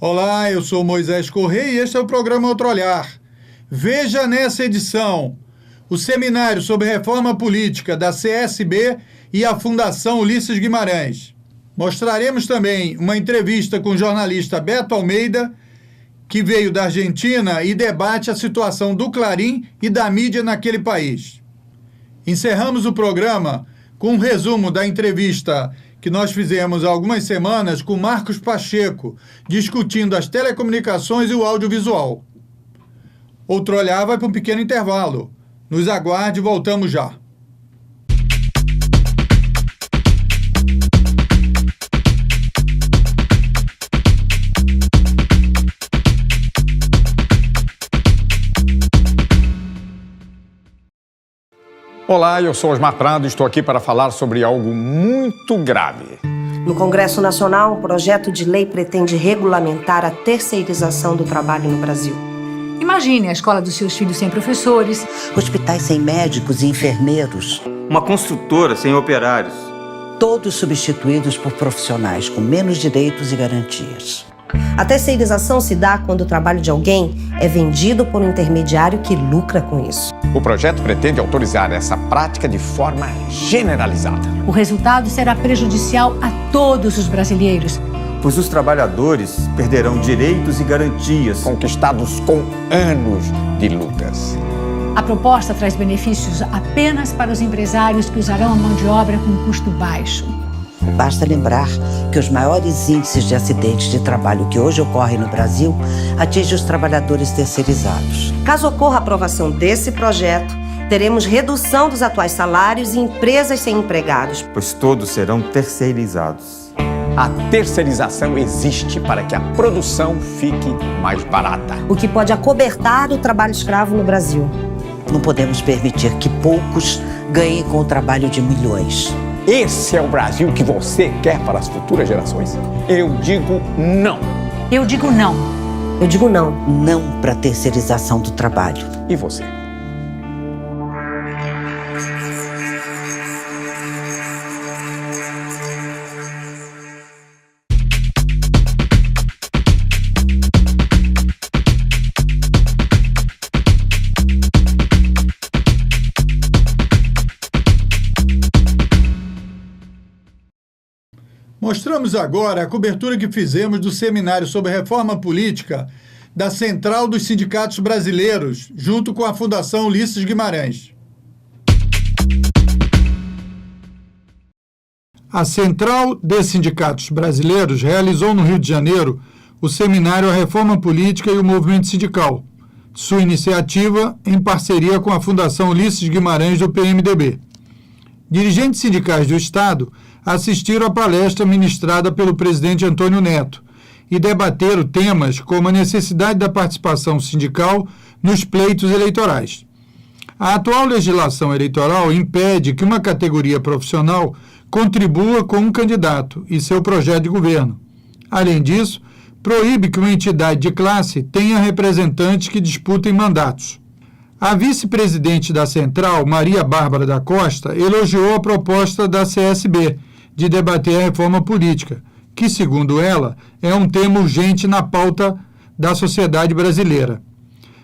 Olá, eu sou Moisés Correia e este é o programa Outro Olhar. Veja nessa edição o seminário sobre reforma política da CSB e a Fundação Ulisses Guimarães. Mostraremos também uma entrevista com o jornalista Beto Almeida, que veio da Argentina e debate a situação do Clarim e da mídia naquele país. Encerramos o programa com um resumo da entrevista que nós fizemos há algumas semanas com Marcos Pacheco, discutindo as telecomunicações e o audiovisual. Outro Olhar vai para um pequeno intervalo. Nos aguarde e voltamos já. Olá, eu sou Osmar Prado e estou aqui para falar sobre algo muito grave. No Congresso Nacional, um projeto de lei pretende regulamentar a terceirização do trabalho no Brasil. Imagine a escola dos seus filhos sem professores, hospitais sem médicos e enfermeiros, uma construtora sem operários. Todos substituídos por profissionais com menos direitos e garantias. A terceirização se dá quando o trabalho de alguém é vendido por um intermediário que lucra com isso. O projeto pretende autorizar essa prática de forma generalizada. O resultado será prejudicial a todos os brasileiros, pois os trabalhadores perderão direitos e garantias conquistados com anos de lutas. A proposta traz benefícios apenas para os empresários que usarão a mão de obra com custo baixo. Basta lembrar que os maiores índices de acidentes de trabalho que hoje ocorrem no Brasil atingem os trabalhadores terceirizados. Caso ocorra a aprovação desse projeto, teremos redução dos atuais salários e empresas sem empregados, pois todos serão terceirizados. A terceirização existe para que a produção fique mais barata, o que pode acobertar o trabalho escravo no Brasil. Não podemos permitir que poucos ganhem com o trabalho de milhões. Esse é o Brasil que você quer para as futuras gerações? Eu digo não. Eu digo não. Eu digo não. Não para a terceirização do trabalho. E você? Mostramos agora a cobertura que fizemos do seminário sobre reforma política da Central dos Sindicatos Brasileiros, junto com a Fundação Ulisses Guimarães. A Central dos Sindicatos Brasileiros realizou no Rio de Janeiro o seminário A Reforma Política e o Movimento Sindical, sua iniciativa em parceria com a Fundação Ulisses Guimarães do PMDB. Dirigentes sindicais do Estado assistiram à palestra ministrada pelo presidente Antônio Neto e debateram temas como a necessidade da participação sindical nos pleitos eleitorais. A atual legislação eleitoral impede que uma categoria profissional contribua com um candidato e seu projeto de governo. Além disso, proíbe que uma entidade de classe tenha representantes que disputem mandatos. A vice-presidente da Central, Maria Bárbara da Costa, elogiou a proposta da CSB de debater a reforma política, que, segundo ela, é um tema urgente na pauta da sociedade brasileira.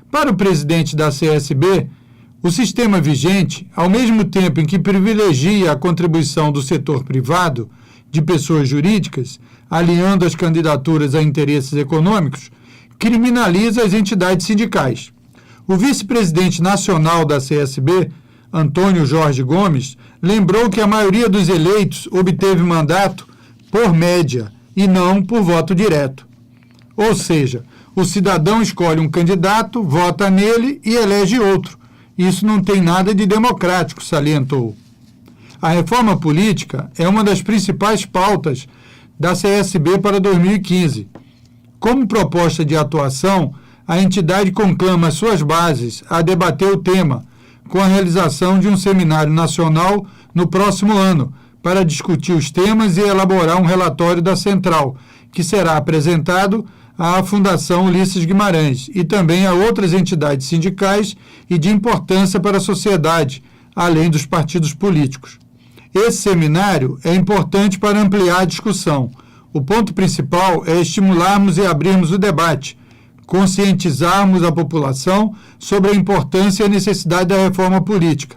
Para o presidente da CSB, o sistema vigente, ao mesmo tempo em que privilegia a contribuição do setor privado, de pessoas jurídicas, alinhando as candidaturas a interesses econômicos, criminaliza as entidades sindicais. O vice-presidente nacional da CSB, Antônio Jorge Gomes, lembrou que a maioria dos eleitos obteve mandato por média e não por voto direto. Ou seja, o cidadão escolhe um candidato, vota nele e elege outro. Isso não tem nada de democrático, salientou. A reforma política é uma das principais pautas da CSB para 2015. Como proposta de atuação, a entidade conclama suas bases a debater o tema, com a realização de um seminário nacional no próximo ano, para discutir os temas e elaborar um relatório da Central, que será apresentado à Fundação Ulisses Guimarães e também a outras entidades sindicais e de importância para a sociedade, além dos partidos políticos. Esse seminário é importante para ampliar a discussão. O ponto principal é estimularmos e abrirmos o debate, conscientizarmos a população sobre a importância e a necessidade da reforma política.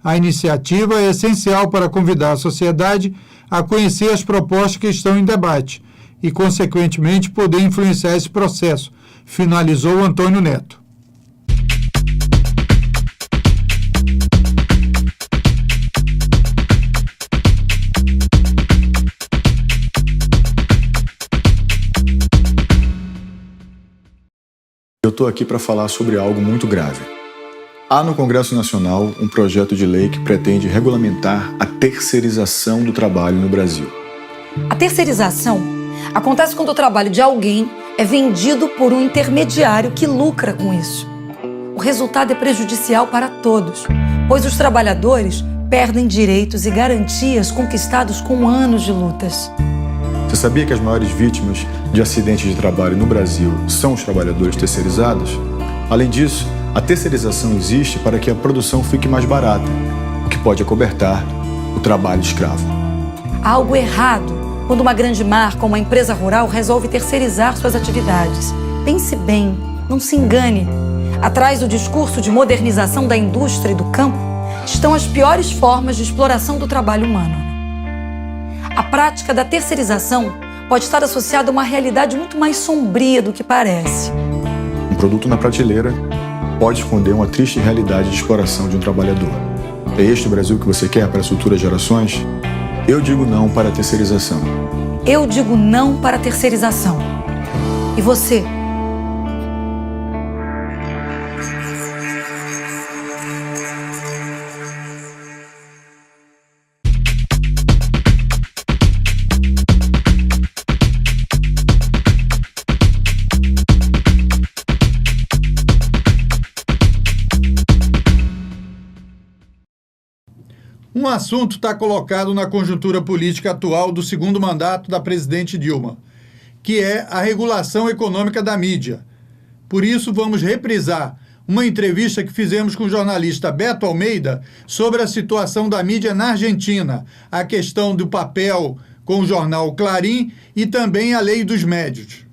A iniciativa é essencial para convidar a sociedade a conhecer as propostas que estão em debate e, consequentemente, poder influenciar esse processo, finalizou Antônio Neto. Eu estou aqui para falar sobre algo muito grave. Há no Congresso Nacional um projeto de lei que pretende regulamentar a terceirização do trabalho no Brasil. A terceirização acontece quando o trabalho de alguém é vendido por um intermediário que lucra com isso. O resultado é prejudicial para todos, pois os trabalhadores perdem direitos e garantias conquistados com anos de lutas. Você sabia que as maiores vítimas de acidentes de trabalho no Brasil são os trabalhadores terceirizados? Além disso, a terceirização existe para que a produção fique mais barata, o que pode acobertar o trabalho escravo. Há algo errado quando uma grande marca ou uma empresa rural resolve terceirizar suas atividades. Pense bem, não se engane. Atrás do discurso de modernização da indústria e do campo estão as piores formas de exploração do trabalho humano. A prática da terceirização pode estar associada a uma realidade muito mais sombria do que parece. Um produto na prateleira pode esconder uma triste realidade de exploração de um trabalhador. É este o Brasil que você quer para as futuras gerações? Eu digo não para a terceirização. Eu digo não para a terceirização. E você? Um assunto está colocado na conjuntura política atual do segundo mandato da presidente Dilma, que é a regulação econômica da mídia. Por isso, vamos reprisar uma entrevista que fizemos com o jornalista Beto Almeida sobre a situação da mídia na Argentina, a questão do papel com o jornal Clarín e também a lei dos médios.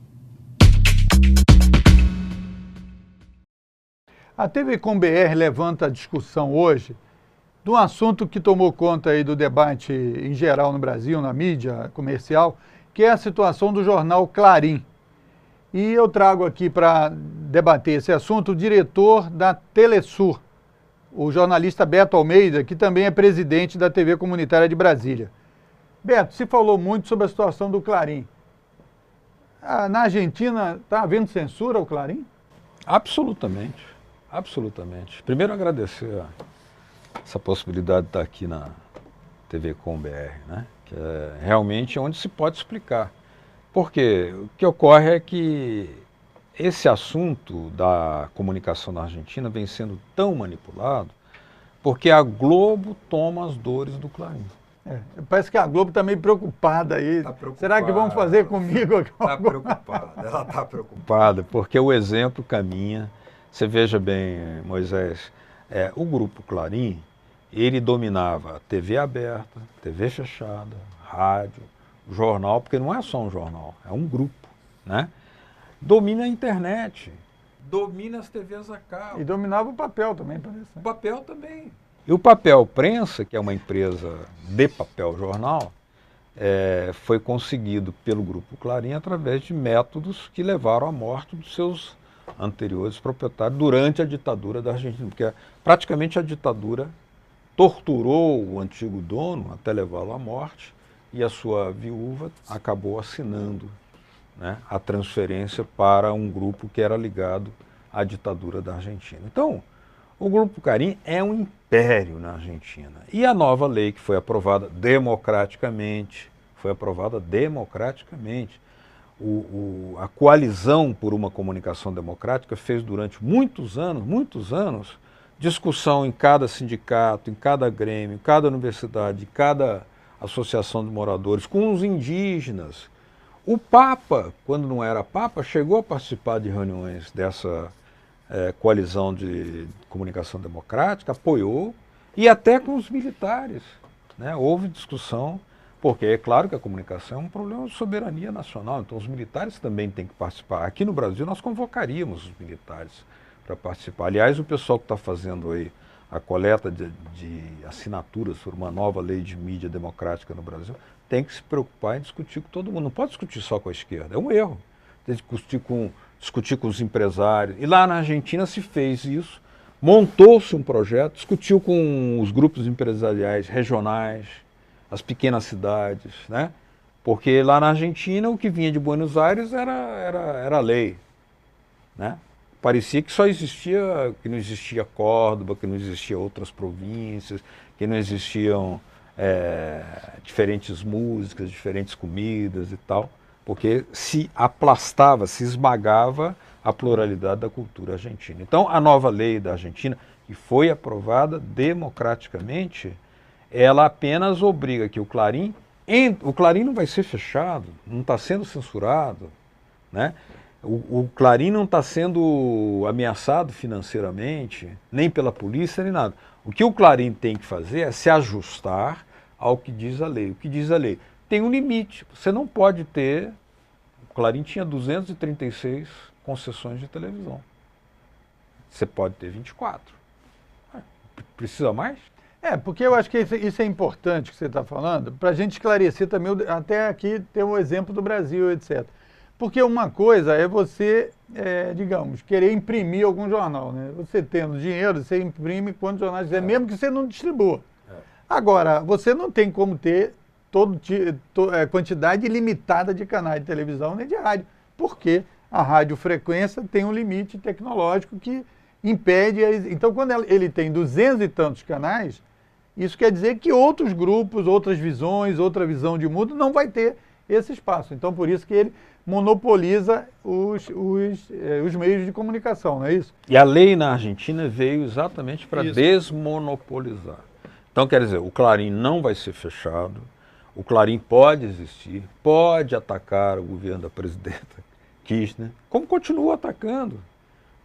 A TV Com BR levanta a discussão hoje de um assunto que tomou conta aí do debate em geral no Brasil, na mídia comercial, que é a situação do jornal Clarín. E eu trago aqui para debater esse assunto o diretor da Telesur, o jornalista Beto Almeida, que também é presidente da TV Comunitária de Brasília. Beto, se falou muito sobre a situação do Clarín. Na Argentina está havendo censura ao Clarín? Absolutamente, absolutamente. Primeiro agradecer essa possibilidade de estar aqui na TV Com BR, né? Que é realmente onde se pode explicar. Porque o que ocorre é que esse assunto da comunicação na Argentina vem sendo tão manipulado porque a Globo toma as dores do Clarín. Parece que a Globo está meio preocupada aí. Tá preocupada. Será que vão fazer comigo? Está preocupada, ela está preocupada, porque o exemplo caminha. Você veja bem, Moisés, o Grupo Clarín, ele dominava TV aberta, TV fechada, rádio, jornal, porque não é só um jornal, é um grupo, né? Domina a internet, domina as TVs a cabo. E dominava o papel também, parece. O papel também. E o Papel Prensa, que é uma empresa de papel jornal, foi conseguido pelo Grupo Clarín através de métodos que levaram à morte dos seus anteriores proprietários durante a ditadura da Argentina, porque praticamente a ditadura torturou o antigo dono até levá-lo à morte e a sua viúva acabou assinando, né, a transferência para um grupo que era ligado à ditadura da Argentina. Então, o Grupo Clarín é um império na Argentina. E a nova lei que foi aprovada democraticamente, a coalizão por uma comunicação democrática fez durante muitos anos, discussão em cada sindicato, em cada grêmio, em cada universidade, em cada associação de moradores, com os indígenas. O Papa, quando não era Papa, chegou a participar de reuniões dessa coalizão de comunicação democrática, apoiou, e até com os militares, né? Houve discussão Porque é claro que a comunicação é um problema de soberania nacional, então os militares também têm que participar. Aqui no Brasil nós convocaríamos os militares para participar. Aliás, o pessoal que está fazendo aí a coleta de assinaturas por uma nova lei de mídia democrática no Brasil tem que se preocupar em discutir com todo mundo. Não pode discutir só com a esquerda, é um erro. Tem que discutir com os empresários. E lá na Argentina se fez isso, montou-se um projeto, discutiu com os grupos empresariais regionais, as pequenas cidades, né? Porque lá na Argentina o que vinha de Buenos Aires era lei, né? Parecia que só existia, que não existia Córdoba, que não existia outras províncias, que não existiam diferentes músicas, diferentes comidas e tal, porque se aplastava, se esmagava a pluralidade da cultura argentina. Então a nova lei da Argentina, que foi aprovada democraticamente, ela apenas obriga que o Clarim não vai ser fechado, não está sendo censurado, né? O Clarim não está sendo ameaçado financeiramente, nem pela polícia, nem nada. O que o Clarim tem que fazer é se ajustar ao que diz a lei. O que diz a lei? Tem um limite, você não pode ter... O Clarim tinha 236 concessões de televisão. Você pode ter 24. Precisa mais? Porque eu acho que isso é importante que você está falando, para a gente esclarecer também, até aqui ter um exemplo do Brasil, etc. Porque uma coisa é você, digamos, querer imprimir algum jornal, né? Você tendo dinheiro, você imprime quantos jornais quiser, mesmo que você não distribua. Agora, você não tem como ter quantidade ilimitada de canais de televisão nem de rádio, porque a radiofrequência tem um limite tecnológico que impede... Então, quando ele tem 200 e tantos canais, isso quer dizer que outros grupos, outras visões, outra visão de mundo não vai ter esse espaço. Então, por isso que ele monopoliza os meios de comunicação, não é isso? E a lei na Argentina veio exatamente para desmonopolizar. Então, quer dizer, o Clarim não vai ser fechado, o Clarim pode existir, pode atacar o governo da presidenta Kirchner, como continua atacando.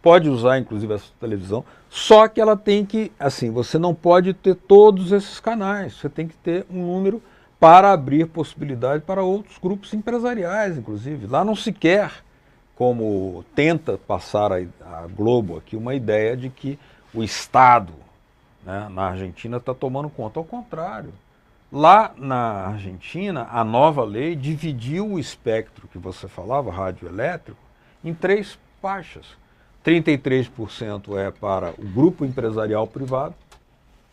Pode usar, inclusive, essa televisão, só que ela tem que, assim, você não pode ter todos esses canais, você tem que ter um número para abrir possibilidade para outros grupos empresariais, inclusive. Lá não se quer, como tenta passar a Globo aqui, uma ideia de que o Estado, né, na Argentina está tomando conta. Ao contrário, lá na Argentina, a nova lei dividiu o espectro que você falava, radioelétrico, em 3 faixas. 33% é para o grupo empresarial privado,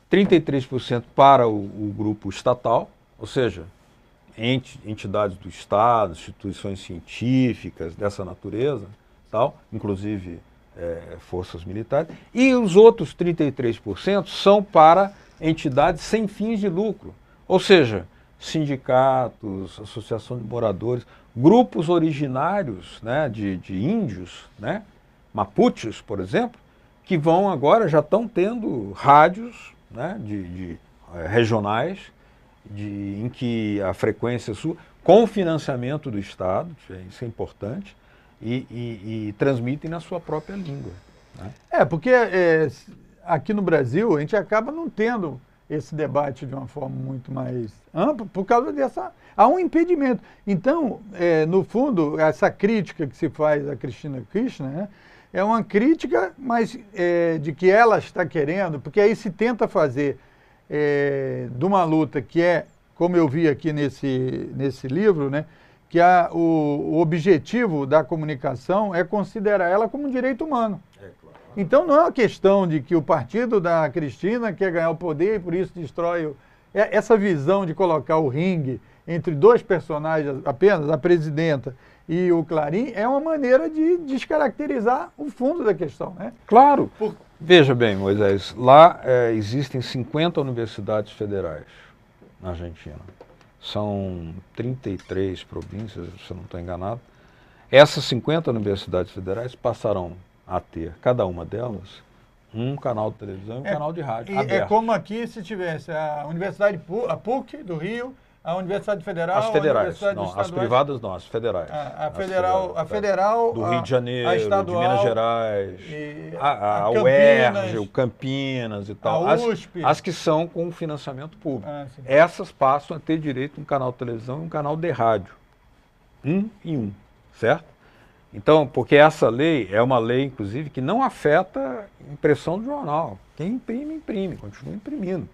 33% para o grupo estatal, ou seja, entidades do Estado, instituições científicas dessa natureza, tal, inclusive forças militares, e os outros 33% são para entidades sem fins de lucro, ou seja, sindicatos, associação de moradores, grupos originários, né, de índios, né, mapuches, por exemplo, que vão agora, já estão tendo rádios, né, regionais, em que a frequência sua, com financiamento do Estado, isso é importante, e transmitem na sua própria língua, né? Porque aqui no Brasil a gente acaba não tendo esse debate de uma forma muito mais ampla por causa há um impedimento. Então, no fundo, essa crítica que se faz a Cristina Kirchner, né, é uma crítica, mas de que ela está querendo, porque aí se tenta fazer de uma luta que como eu vi aqui nesse livro, né, que o objetivo da comunicação é considerar ela como um direito humano. Então não é uma questão de que o partido da Cristina quer ganhar o poder e por isso destrói essa visão de colocar o ringue entre 2 personagens apenas, a presidenta e o Clarim, é uma maneira de descaracterizar o fundo da questão, né? Claro. Veja bem, Moisés, lá existem 50 universidades federais na Argentina. São 33 províncias, se eu não estou enganado. Essas 50 universidades federais passarão a ter, cada uma delas, um canal de televisão e um canal de rádio aberto. É como aqui se tivesse a Universidade a PUC do Rio, A Universidade Federal, As federais, a Universidade não, as estaduais? privadas não, as federais. A federal, do Rio de Janeiro, a estadual, de Minas Gerais, a Campinas, UERJ, o Campinas e tal. a USP. As que são com financiamento público. Sim. Essas passam a ter direito a um canal de televisão e um canal de rádio. Um em um, certo? Então, porque essa lei é uma lei, inclusive, que não afeta a impressão do jornal. Quem imprime, imprime, continua imprimindo.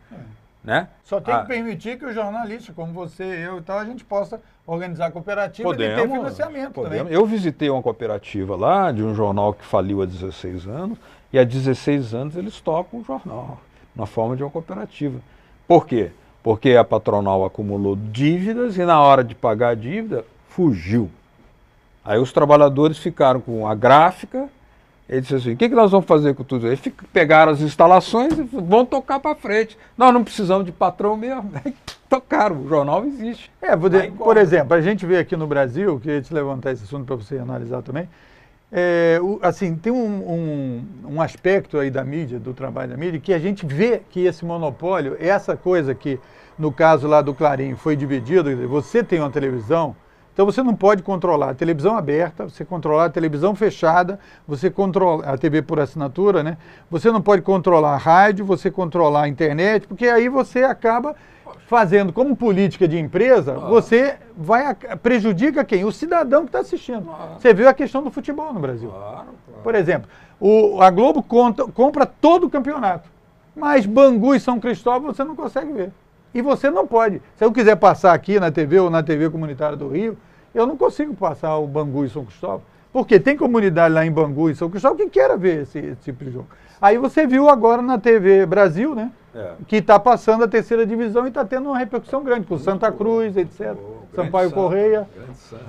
Né? Só tem que permitir que o jornalista, como você, eu e tal, a gente possa organizar a cooperativa e ter financiamento também. Eu visitei uma cooperativa lá, de um jornal que faliu há 16 anos, e há 16 anos eles tocam o jornal, na forma de uma cooperativa. Por quê? Porque a patronal acumulou dívidas e na hora de pagar a dívida, fugiu. Aí os trabalhadores ficaram com a gráfica. Ele disse assim, o que nós vamos fazer com tudo isso? Eles pegaram as instalações e vão tocar para frente. Nós não precisamos de patrão mesmo. Tocaram, o jornal existe. Por exemplo, a gente vê aqui no Brasil, queria te levantar esse assunto para você analisar também, assim, tem um aspecto aí da mídia, do trabalho da mídia, que a gente vê que esse monopólio, essa coisa que, no caso lá do Clarim, foi dividido, você tem uma televisão, então você não pode controlar a televisão aberta, você controlar a televisão fechada, você controla a TV por assinatura, né? Você não pode controlar a rádio, você controlar a internet, porque aí você acaba fazendo como política de empresa, você prejudica quem? O cidadão que está assistindo. Você viu a questão do futebol no Brasil. Por exemplo, a Globo compra todo o campeonato, mas Bangu e São Cristóvão você não consegue ver. E você não pode. Se eu quiser passar aqui na TV ou na TV comunitária do Rio, eu não consigo passar o Bangu e São Cristóvão. Porque tem comunidade lá em Bangu e São Cristóvão que queira ver esse tipo de jogo. Aí você viu agora na TV Brasil, né? Que está passando a terceira divisão e está tendo uma repercussão grande, com Santa Cruz, etc. Sampaio Correia,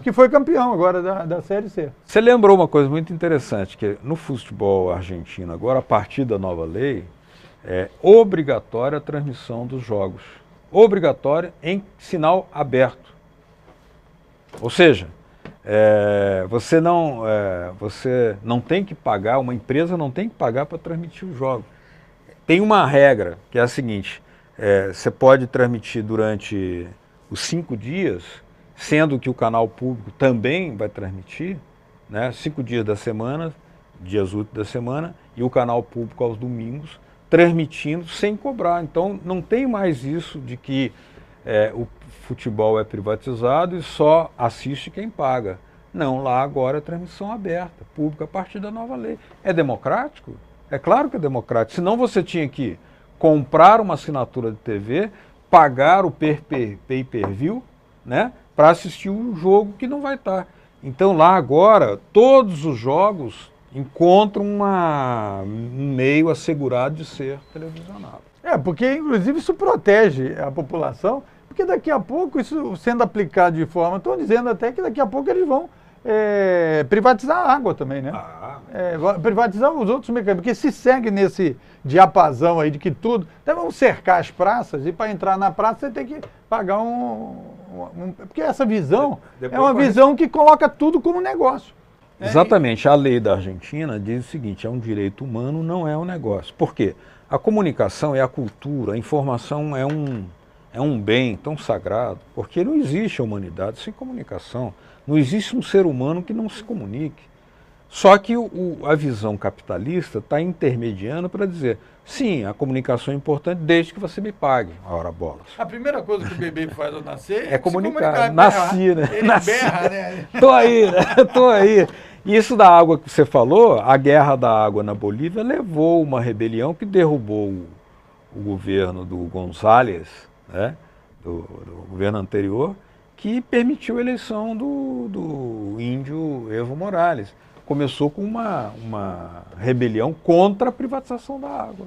que foi campeão agora da Série C. Você lembrou uma coisa muito interessante, que no futebol argentino agora, a partir da nova lei, é obrigatória a transmissão dos jogos. Obrigatória em sinal aberto. Ou seja, você não tem que pagar, uma empresa não tem que pagar para transmitir o jogo. Tem uma regra, que é a seguinte, você pode transmitir durante os 5 dias, sendo que o canal público também vai transmitir, né, 5 dias da semana, dias úteis da semana, e o canal público aos domingos, transmitindo sem cobrar. Então não tem mais isso de que o futebol é privatizado e só assiste quem paga. Não, lá agora é transmissão aberta, pública a partir da nova lei. É democrático? É claro que é democrático. Senão você tinha que comprar uma assinatura de TV, pagar o pay-per-view, né, para assistir um jogo que não vai estar. Então lá agora todos os jogos encontram um meio assegurado de ser televisionado. Porque inclusive isso protege a população, porque daqui a pouco, isso sendo aplicado de forma, estão dizendo até que daqui a pouco eles vão privatizar a água também, né? Privatizar os outros mecanismos, porque se segue nesse diapasão aí de que tudo, então vamos cercar as praças e para entrar na praça você tem que pagar porque essa visão é uma visão que coloca tudo como negócio. Exatamente, a lei da Argentina diz o seguinte, é um direito humano, não é um negócio. Por quê? A comunicação é a cultura, a informação é um bem tão sagrado, porque não existe a humanidade sem comunicação, não existe um ser humano que não se comunique. Só que a visão capitalista está intermediando para dizer, sim, a comunicação é importante desde que você me pague. Ora, bolas. A primeira coisa que o bebê faz ao nascer é comunicar. Nasci, né? Ele berra, né? Tô aí, né? Tô aí. Isso da água que você falou, a guerra da água na Bolívia levou uma rebelião que derrubou o governo do González, né? do governo anterior, que permitiu a eleição do índio Evo Morales. Começou com uma rebelião contra a privatização da água,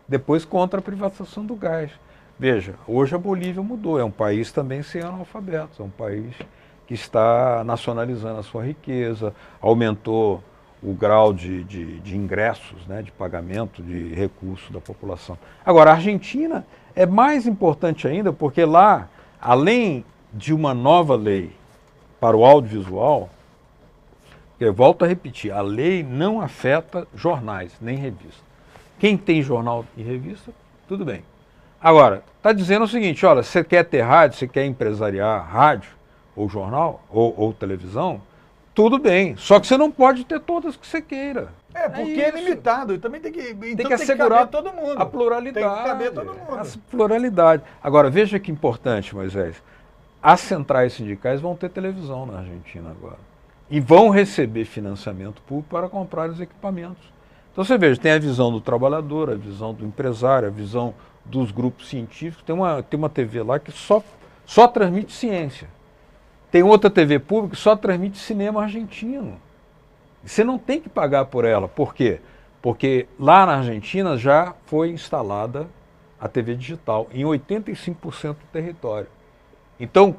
depois contra a privatização do gás. Veja, hoje a Bolívia mudou, é um país também sem analfabetos, é um país que está nacionalizando a sua riqueza, aumentou o grau de ingressos, né, de pagamento de recursos da população. Agora, a Argentina é mais importante ainda, porque lá, além de uma nova lei para o audiovisual, eu volto a repetir, a lei não afeta jornais, nem revistas. Quem tem jornal e revista, tudo bem. Agora, está dizendo o seguinte, olha, você quer ter rádio, você quer empresariar rádio, ou jornal, ou televisão, tudo bem, só que você não pode ter todas que você queira. Porque é limitado, também tem que, então Tem que assegurar caber todo mundo. a pluralidade. Tem que caber todo mundo. A pluralidade. Agora, veja que importante, Moisés, as centrais sindicais vão ter televisão na Argentina agora. E vão receber financiamento público para comprar os equipamentos. Então você veja, tem a visão do trabalhador, a visão do empresário, a visão dos grupos científicos. Tem uma TV lá que só transmite ciência. Tem outra TV pública que só transmite cinema argentino. Você não tem que pagar por ela. Por quê? Porque lá na Argentina já foi instalada a TV digital em 85% do território. Então,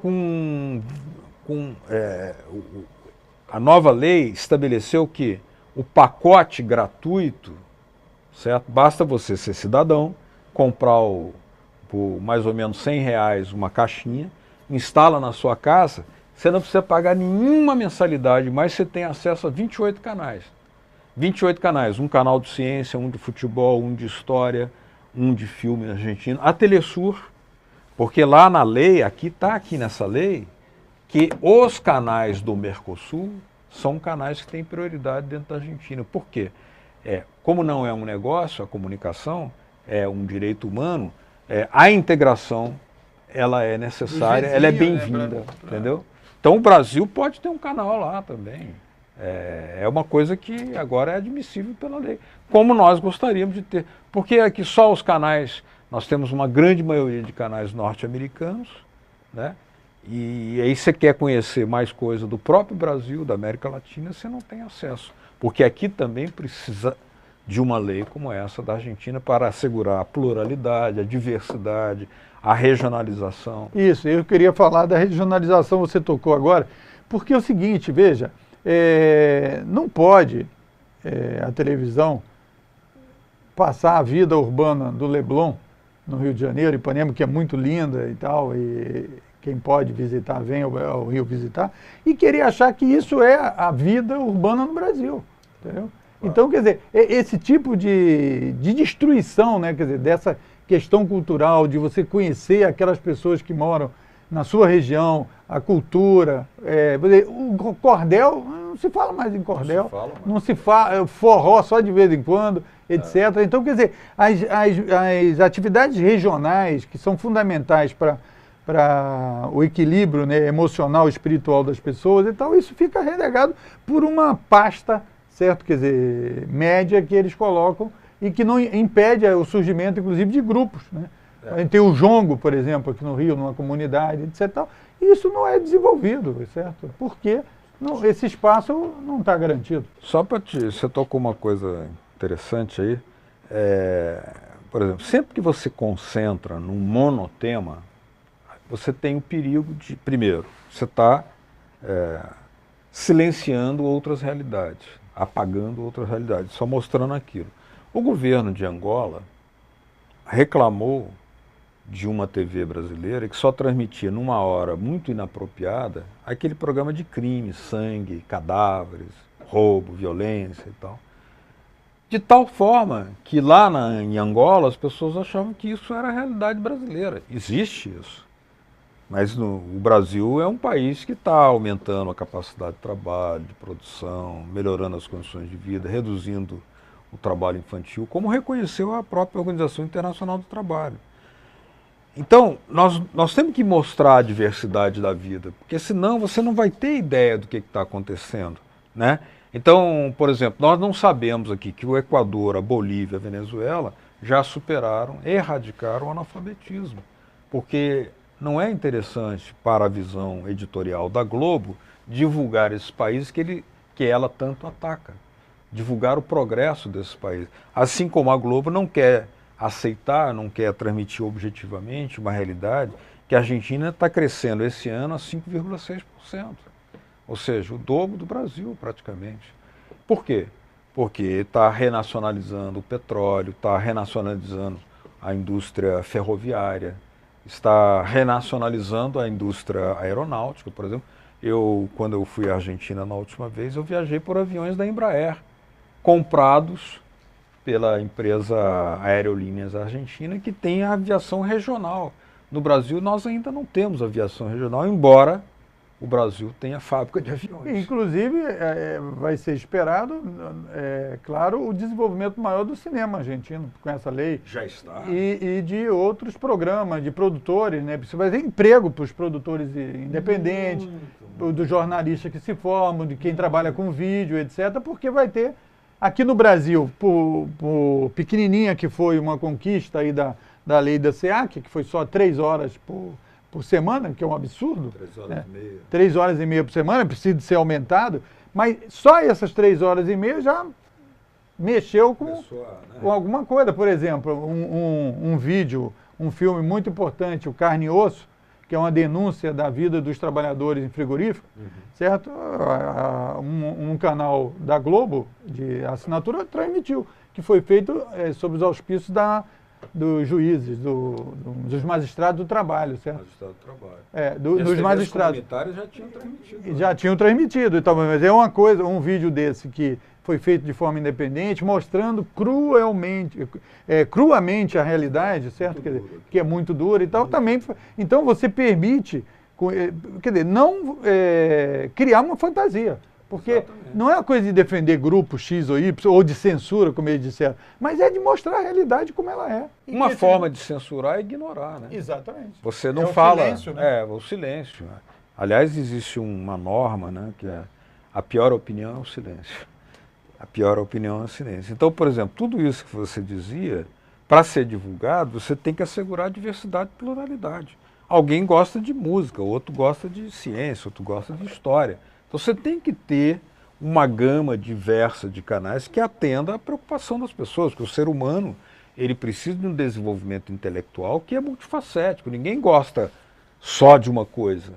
a nova lei estabeleceu que o pacote gratuito, certo? Basta você ser cidadão, comprar por mais ou menos R$100 uma caixinha, instala na sua casa, você não precisa pagar nenhuma mensalidade, mas você tem acesso a 28 canais. 28 canais, um canal de ciência, um de futebol, um de história, um de filme argentino, a Telesur, porque lá na lei, aqui nessa lei, que os canais do Mercosul são canais que têm prioridade dentro da Argentina. Por quê? Como não é um negócio, a comunicação é um direito humano, a integração ela é necessária, ela é bem-vinda, entendeu? Então o Brasil pode ter um canal lá também. É uma coisa que agora é admissível pela lei, como nós gostaríamos de ter. Porque aqui só os canais, nós temos uma grande maioria de canais norte-americanos, né? E aí você quer conhecer mais coisa do próprio Brasil, da América Latina, você não tem acesso. Porque aqui também precisa de uma lei como essa da Argentina para assegurar a pluralidade, a diversidade, a regionalização. Isso, eu queria falar da regionalização, você tocou agora, porque é o seguinte, veja, não pode a televisão passar a vida urbana do Leblon, no Rio de Janeiro, Ipanema, que é muito linda e tal, e quem pode visitar, vem ao Rio visitar, e querer achar que isso é a vida urbana no Brasil, entendeu? Então, quer dizer, esse tipo de destruição, né, quer dizer, dessa questão cultural, de você conhecer aquelas pessoas que moram na sua região, a cultura, o cordel, não se fala mais em cordel, não se fala, forró só de vez em quando, etc. Então, quer dizer, as atividades regionais que são fundamentais para o equilíbrio, né, emocional e espiritual das pessoas e tal, isso fica relegado por uma pasta, certo? Quer dizer, média que eles colocam e que não impede o surgimento, inclusive, de grupos, né? Tem o jongo, por exemplo, aqui no Rio, numa comunidade, etc. Tal, e isso não é desenvolvido, certo? Porque esse espaço não está garantido. Só para você tocou uma coisa interessante aí. Por exemplo, sempre que você concentra num monotema, você tem o perigo de, primeiro, você está silenciando outras realidades, apagando outras realidades, só mostrando aquilo. O governo de Angola reclamou de uma TV brasileira que só transmitia numa hora muito inapropriada aquele programa de crime, sangue, cadáveres, roubo, violência e tal. De tal forma que lá em Angola as pessoas achavam que isso era a realidade brasileira. Existe isso. Mas o Brasil é um país que está aumentando a capacidade de trabalho, de produção, melhorando as condições de vida, reduzindo o trabalho infantil, como reconheceu a própria Organização Internacional do Trabalho. Então, nós temos que mostrar a diversidade da vida, porque senão você não vai ter ideia do que está acontecendo, né? Então, por exemplo, nós não sabemos aqui que o Equador, a Bolívia, a Venezuela já superaram, erradicaram o analfabetismo, porque não é interessante para a visão editorial da Globo divulgar esses países que ela tanto ataca, divulgar o progresso desses países. Assim como a Globo não quer aceitar, não quer transmitir objetivamente uma realidade que a Argentina está crescendo esse ano a 5,6%, ou seja, o dobro do Brasil praticamente. Por quê? Porque está renacionalizando o petróleo, está renacionalizando a indústria ferroviária, está renacionalizando a indústria aeronáutica, por exemplo. Quando eu fui à Argentina na última vez, eu viajei por aviões da Embraer, comprados pela empresa Aerolíneas Argentina, que tem a aviação regional. No Brasil, nós ainda não temos aviação regional, embora o Brasil tenha fábrica de aviões. Inclusive, vai ser esperado, claro, o desenvolvimento maior do cinema argentino com essa lei. Já está. E de outros programas, de produtores, né? Você vai ter emprego para os produtores independentes, dos jornalistas que se formam, de quem trabalha com vídeo, etc., porque vai ter, aqui no Brasil, por pequenininha que foi uma conquista aí da lei da SEAC, que foi só 3 horas por semana, que é um absurdo. 3 horas e meia. 3 horas e meia por semana, precisa de ser aumentado, mas só essas 3 horas e meia já mexeu com alguma coisa. Por exemplo, um vídeo, um filme muito importante, o Carne e Osso, que é uma denúncia da vida dos trabalhadores em frigorífico, certo? Um canal da Globo, de assinatura, transmitiu, que foi feito sob os auspícios dos juízes, dos magistrados do trabalho, certo? Magistrado do trabalho. Dos magistrados. Os comunitários já tinham transmitido. Já tinham transmitido, então, mas é uma coisa, um vídeo desse que foi feito de forma independente, mostrando cruamente a realidade, certo? Quer dizer, que é muito dura e tal. Também, então você permite, quer dizer, não criar uma fantasia. Porque exatamente, não é uma coisa de defender grupo X ou Y, ou de censura, como eles disseram, mas é de mostrar a realidade como ela é. Uma forma de censurar é ignorar, né? Exatamente. Você não fala... O silêncio, né? O silêncio. Aliás, existe uma norma, né, que é a pior opinião é o silêncio. A pior opinião é o silêncio. Então, por exemplo, tudo isso que você dizia, para ser divulgado, você tem que assegurar diversidade e pluralidade. Alguém gosta de música, outro gosta de ciência, outro gosta de história. Então você tem que ter uma gama diversa de canais que atenda à preocupação das pessoas, porque o ser humano ele precisa de um desenvolvimento intelectual que é multifacético. Ninguém gosta só de uma coisa.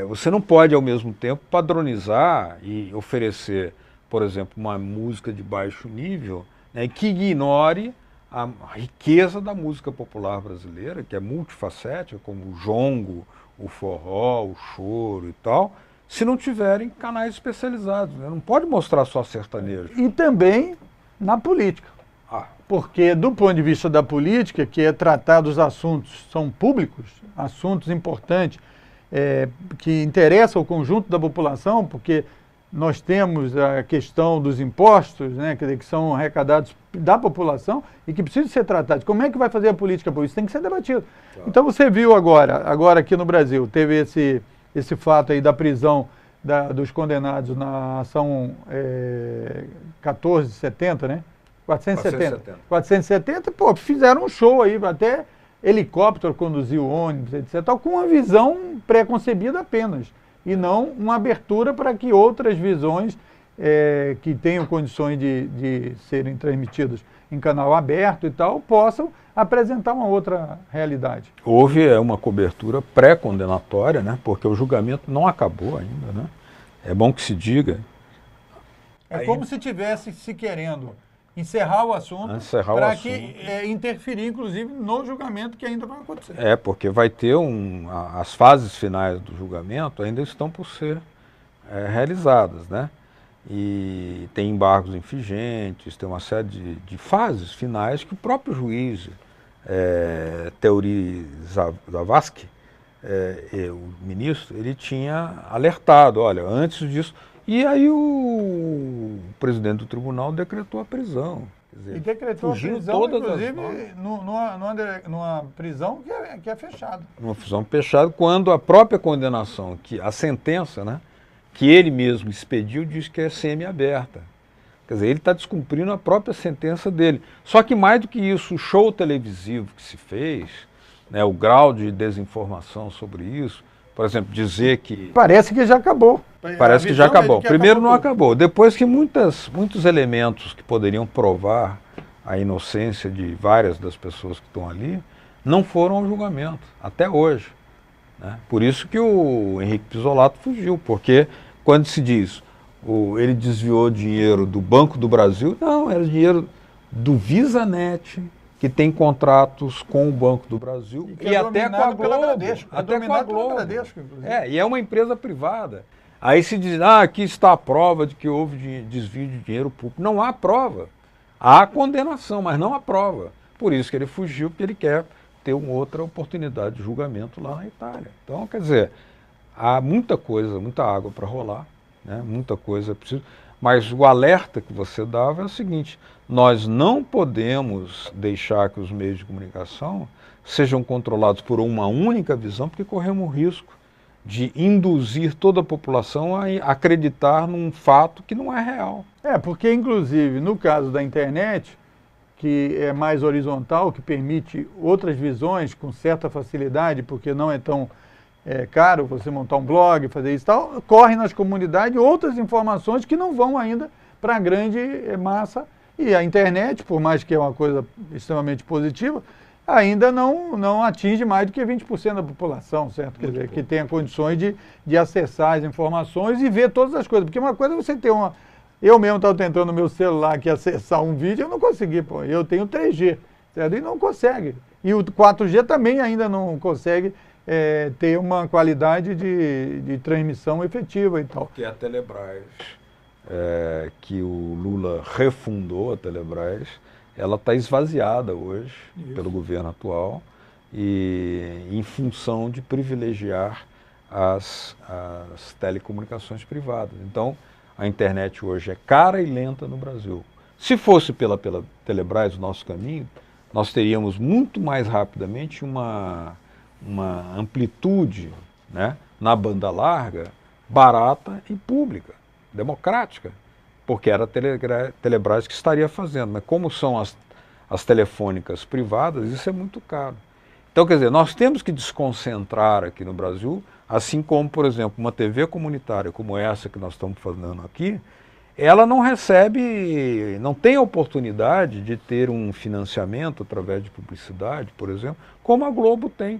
Você não pode, ao mesmo tempo, padronizar e oferecer, por exemplo, uma música de baixo nível, né, que ignore a riqueza da música popular brasileira, que é multifacética, como o jongo, o forró, o choro e tal, se não tiverem canais especializados, né? Não pode mostrar só sertanejo. E também na política. Porque do ponto de vista da política, que é tratar dos assuntos, são públicos, assuntos importantes, que interessam ao conjunto da população, porque nós temos a questão dos impostos, né, quer dizer, que são arrecadados da população e que precisam ser tratados. Como é que vai fazer a política por isso? Tem que ser debatido. Claro. Então você viu agora aqui no Brasil, teve esse fato aí da prisão dos condenados na ação 1470, né? 470, pô, fizeram um show aí, até helicóptero conduziu ônibus, etc., com uma visão pré-concebida apenas, e não uma abertura para que outras visões que tenham condições de serem transmitidas em canal aberto e tal, possam apresentar uma outra realidade. Houve uma cobertura pré-condenatória, né? Porque o julgamento não acabou ainda, né? É bom que se diga. Como se tivesse se querendo encerrar o assunto para que interferir, inclusive, no julgamento que ainda vai acontecer. Porque vai ter as fases finais do julgamento ainda estão por ser realizadas, né? E tem embargos infringentes, tem uma série de fases finais que o próprio juiz Teori Zavascki, o ministro, ele tinha alertado, olha, antes disso... E aí o presidente do tribunal decretou a prisão. Quer dizer, e decretou a prisão, inclusive, numa prisão que é fechada. Uma prisão fechada, quando a própria condenação, a sentença, né, que ele mesmo expediu, diz que é semi-aberta. Quer dizer, ele está descumprindo a própria sentença dele. Só que mais do que isso, o show televisivo que se fez, né, o grau de desinformação sobre isso, por exemplo, dizer que... Parece que já acabou. Parece que já acabou. Primeiro não acabou. Depois que muitos elementos que poderiam provar a inocência de várias das pessoas que estão ali, não foram ao julgamento, até hoje. Né? Por isso que o Henrique Pizzolatto fugiu, porque quando se diz ele desviou dinheiro do Banco do Brasil, não, era dinheiro do VisaNet, que tem contratos com o Banco do Brasil e até com a Globo. Até com a Globo. E é uma empresa privada. Aí se diz, aqui está a prova de que houve desvio de dinheiro público. Não há prova. Há condenação, mas não a prova. Por isso que ele fugiu, porque ele quer ter uma outra oportunidade de julgamento lá na Itália. Então, quer dizer, há muita coisa, muita água para rolar, né? Muita coisa é preciso. Mas o alerta que você dava é o seguinte: nós não podemos deixar que os meios de comunicação sejam controlados por uma única visão, porque corremos o risco de induzir toda a população a acreditar num fato que não é real. Porque inclusive no caso da internet, que é mais horizontal, que permite outras visões com certa facilidade, porque não é tão caro você montar um blog, fazer isso e tal, corre nas comunidades outras informações que não vão ainda para a grande massa. E a internet, por mais que é uma coisa extremamente positiva, ainda não atinge mais do que 20% da população, certo? Quer dizer, que tenha condições de acessar as informações e ver todas as coisas. Porque uma coisa é você ter uma... Eu mesmo estava tentando no meu celular aqui acessar um vídeo, eu não consegui, pô. Eu tenho 3G, certo? E não consegue. E o 4G também ainda não consegue ter uma qualidade de transmissão efetiva e tal. Que é a Telebrás, que o Lula refundou a Telebrás, ela está esvaziada hoje pelo governo atual e em função de privilegiar as telecomunicações privadas. Então, a internet hoje é cara e lenta no Brasil. Se fosse pela Telebrás o nosso caminho, nós teríamos muito mais rapidamente uma amplitude, né, na banda larga, barata e pública, democrática, porque era a Telebrás que estaria fazendo. Mas como são as telefônicas privadas, isso é muito caro. Então, quer dizer, nós temos que desconcentrar aqui no Brasil, assim como, por exemplo, uma TV comunitária como essa que nós estamos fazendo aqui, ela não recebe, não tem a oportunidade de ter um financiamento através de publicidade, por exemplo, como a Globo tem.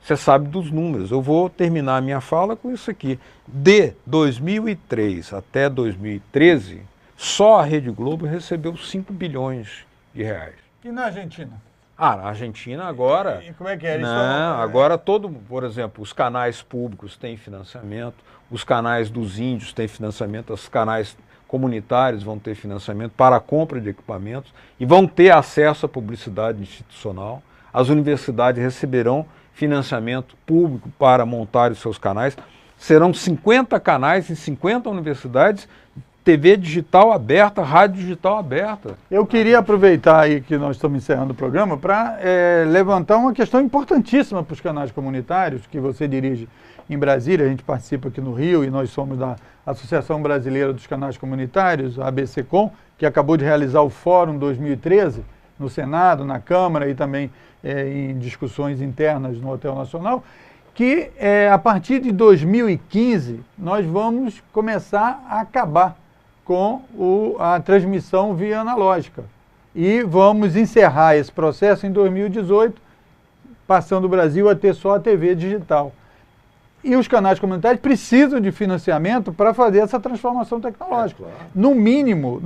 Você sabe dos números. Eu vou terminar a minha fala com isso aqui. De 2003 até 2013, só a Rede Globo recebeu 5 bilhões de reais. E na Argentina? Na Argentina agora... E como é que é? Não, agora por exemplo, os canais públicos têm financiamento, os canais dos índios têm financiamento, os canais comunitários vão ter financiamento para a compra de equipamentos e vão ter acesso à publicidade institucional. As universidades receberão financiamento público para montar os seus canais. Serão 50 canais em 50 universidades, TV digital aberta, rádio digital aberta. Eu queria aproveitar aí que nós estamos encerrando o programa para levantar uma questão importantíssima para os canais comunitários que você dirige em Brasília. A gente participa aqui no Rio e nós somos da Associação Brasileira dos Canais Comunitários, a ABCCom, que acabou de realizar o Fórum 2013 no Senado, na Câmara e também em discussões internas no Hotel Nacional, que a partir de 2015 nós vamos começar a acabar com a transmissão via analógica. E vamos encerrar esse processo em 2018, passando o Brasil a ter só a TV digital. E os canais comunitários precisam de financiamento para fazer essa transformação tecnológica. Claro. No mínimo,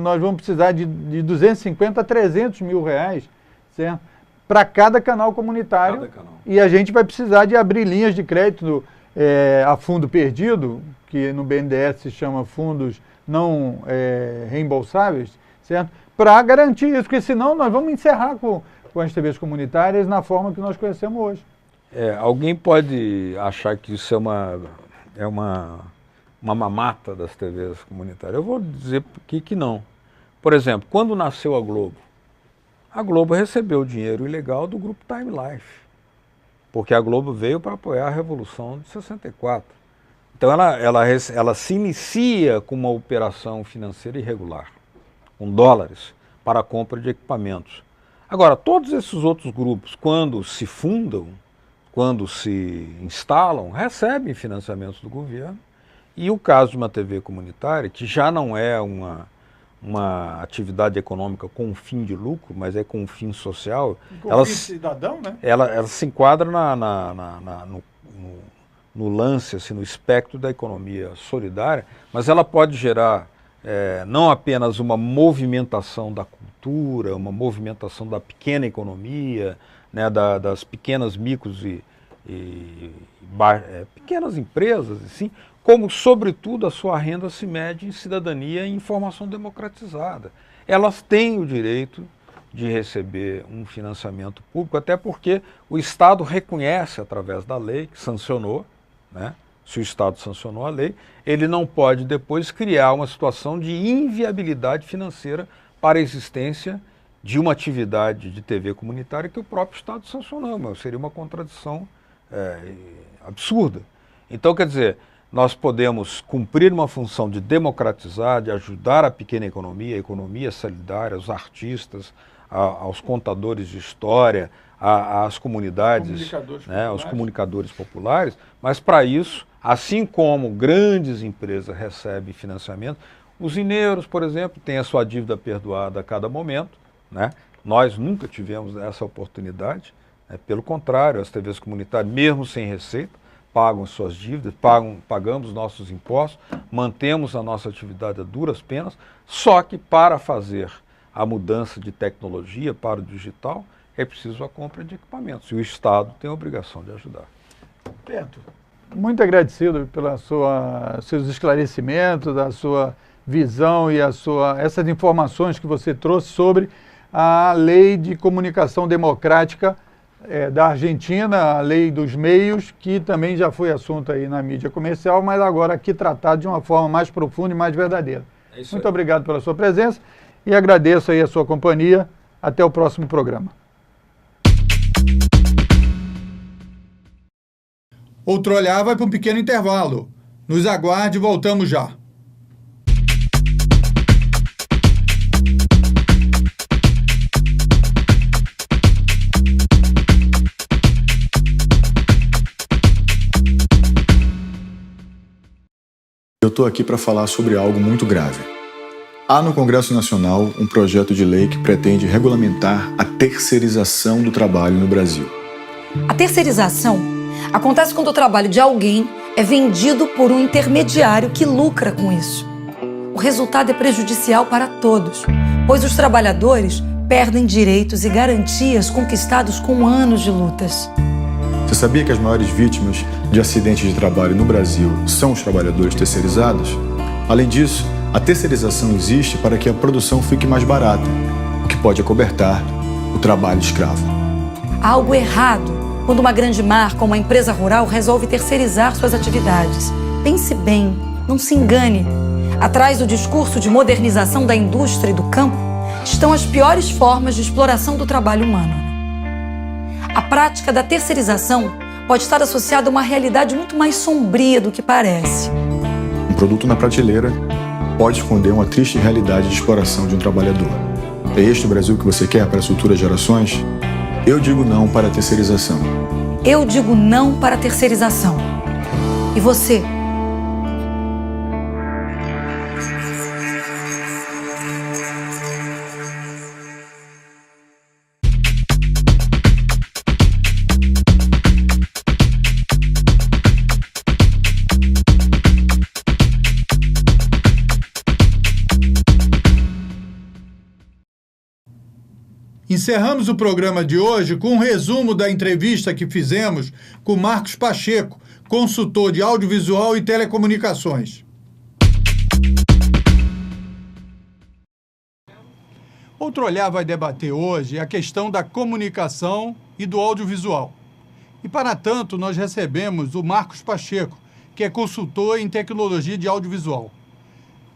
nós vamos precisar de 250 a 300 mil reais, certo? Para cada canal comunitário. E a gente vai precisar de abrir linhas de crédito a fundo perdido, que no BNDES se chama fundos não reembolsáveis, certo? Para garantir isso, porque senão nós vamos encerrar com as TVs comunitárias na forma que nós conhecemos hoje. Alguém pode achar que isso é uma mamata das TVs comunitárias. Eu vou dizer que não. Por exemplo, quando nasceu a Globo recebeu dinheiro ilegal do grupo Time Life, porque a Globo veio para apoiar a Revolução de 64. Então ela se inicia com uma operação financeira irregular, com dólares, para a compra de equipamentos. Agora, todos esses outros grupos, quando se fundam, quando se instalam, recebem financiamentos do governo. E o caso de uma TV comunitária, que já não é uma atividade econômica com fim de lucro, mas é com fim social. Com fim cidadão, né? Ela se enquadra no lance, assim, no espectro da economia solidária, mas ela pode gerar não apenas uma movimentação da cultura, uma movimentação da pequena economia, né, das pequenas micros e pequenas empresas, assim, como, sobretudo, a sua renda se mede em cidadania e informação democratizada. elas têm o direito de receber um financiamento público, até porque o Estado reconhece através da lei, que sancionou, né? Se o Estado sancionou a lei, ele não pode depois criar uma situação de inviabilidade financeira para a existência de uma atividade de TV comunitária que o próprio Estado sancionou, mas seria uma contradição absurda. Então, quer dizer, nós podemos cumprir uma função de democratizar, de ajudar a pequena economia, a economia solidária, os artistas, aos contadores de história, às comunidades, aos comunicadores populares, mas para isso, assim como grandes empresas recebem financiamento, os mineiros, por exemplo, têm a sua dívida perdoada a cada momento, né? Nós nunca tivemos essa oportunidade, né? Pelo contrário, as TVs comunitárias, mesmo sem receita, pagam suas dívidas, pagamos nossos impostos, mantemos a nossa atividade a duras penas, só que para fazer a mudança de tecnologia para o digital, é preciso a compra de equipamentos, e o Estado tem a obrigação de ajudar. Beto, muito agradecido pelos seus esclarecimentos, a sua visão e essas informações que você trouxe sobre a Lei de Comunicação Democrática da Argentina, a Lei dos Meios, que também já foi assunto aí na mídia comercial, mas agora aqui tratado de uma forma mais profunda e mais verdadeira. Muito obrigado pela sua presença e agradeço aí a sua companhia. Até o próximo programa. Outro Olhar vai para um pequeno intervalo. Nos aguarde e voltamos já. Eu estou aqui para falar sobre algo muito grave. Há no Congresso Nacional um projeto de lei que pretende regulamentar a terceirização do trabalho no Brasil. A terceirização acontece quando o trabalho de alguém é vendido por um intermediário que lucra com isso. O resultado é prejudicial para todos, pois os trabalhadores perdem direitos e garantias conquistados com anos de lutas. Você sabia que as maiores vítimas de acidentes de trabalho no Brasil são os trabalhadores terceirizados? Além disso, a terceirização existe para que a produção fique mais barata, o que pode acobertar o trabalho escravo. Há algo errado quando uma grande marca, como a empresa rural, resolve terceirizar suas atividades. Pense bem, não se engane. Atrás do discurso de modernização da indústria e do campo estão as piores formas de exploração do trabalho humano. A prática da terceirização pode estar associada a uma realidade muito mais sombria do que parece. Um produto na prateleira pode esconder uma triste realidade de exploração de um trabalhador. É este o Brasil que você quer para as futuras gerações? Eu digo não para a terceirização. Eu digo não para a terceirização. E você? Encerramos o programa de hoje com um resumo da entrevista que fizemos com Marcos Pacheco, consultor de audiovisual e telecomunicações. Outro Olhar vai debater hoje a questão da comunicação e do audiovisual. E para tanto, nós recebemos o Marcos Pacheco, que é consultor em tecnologia de audiovisual.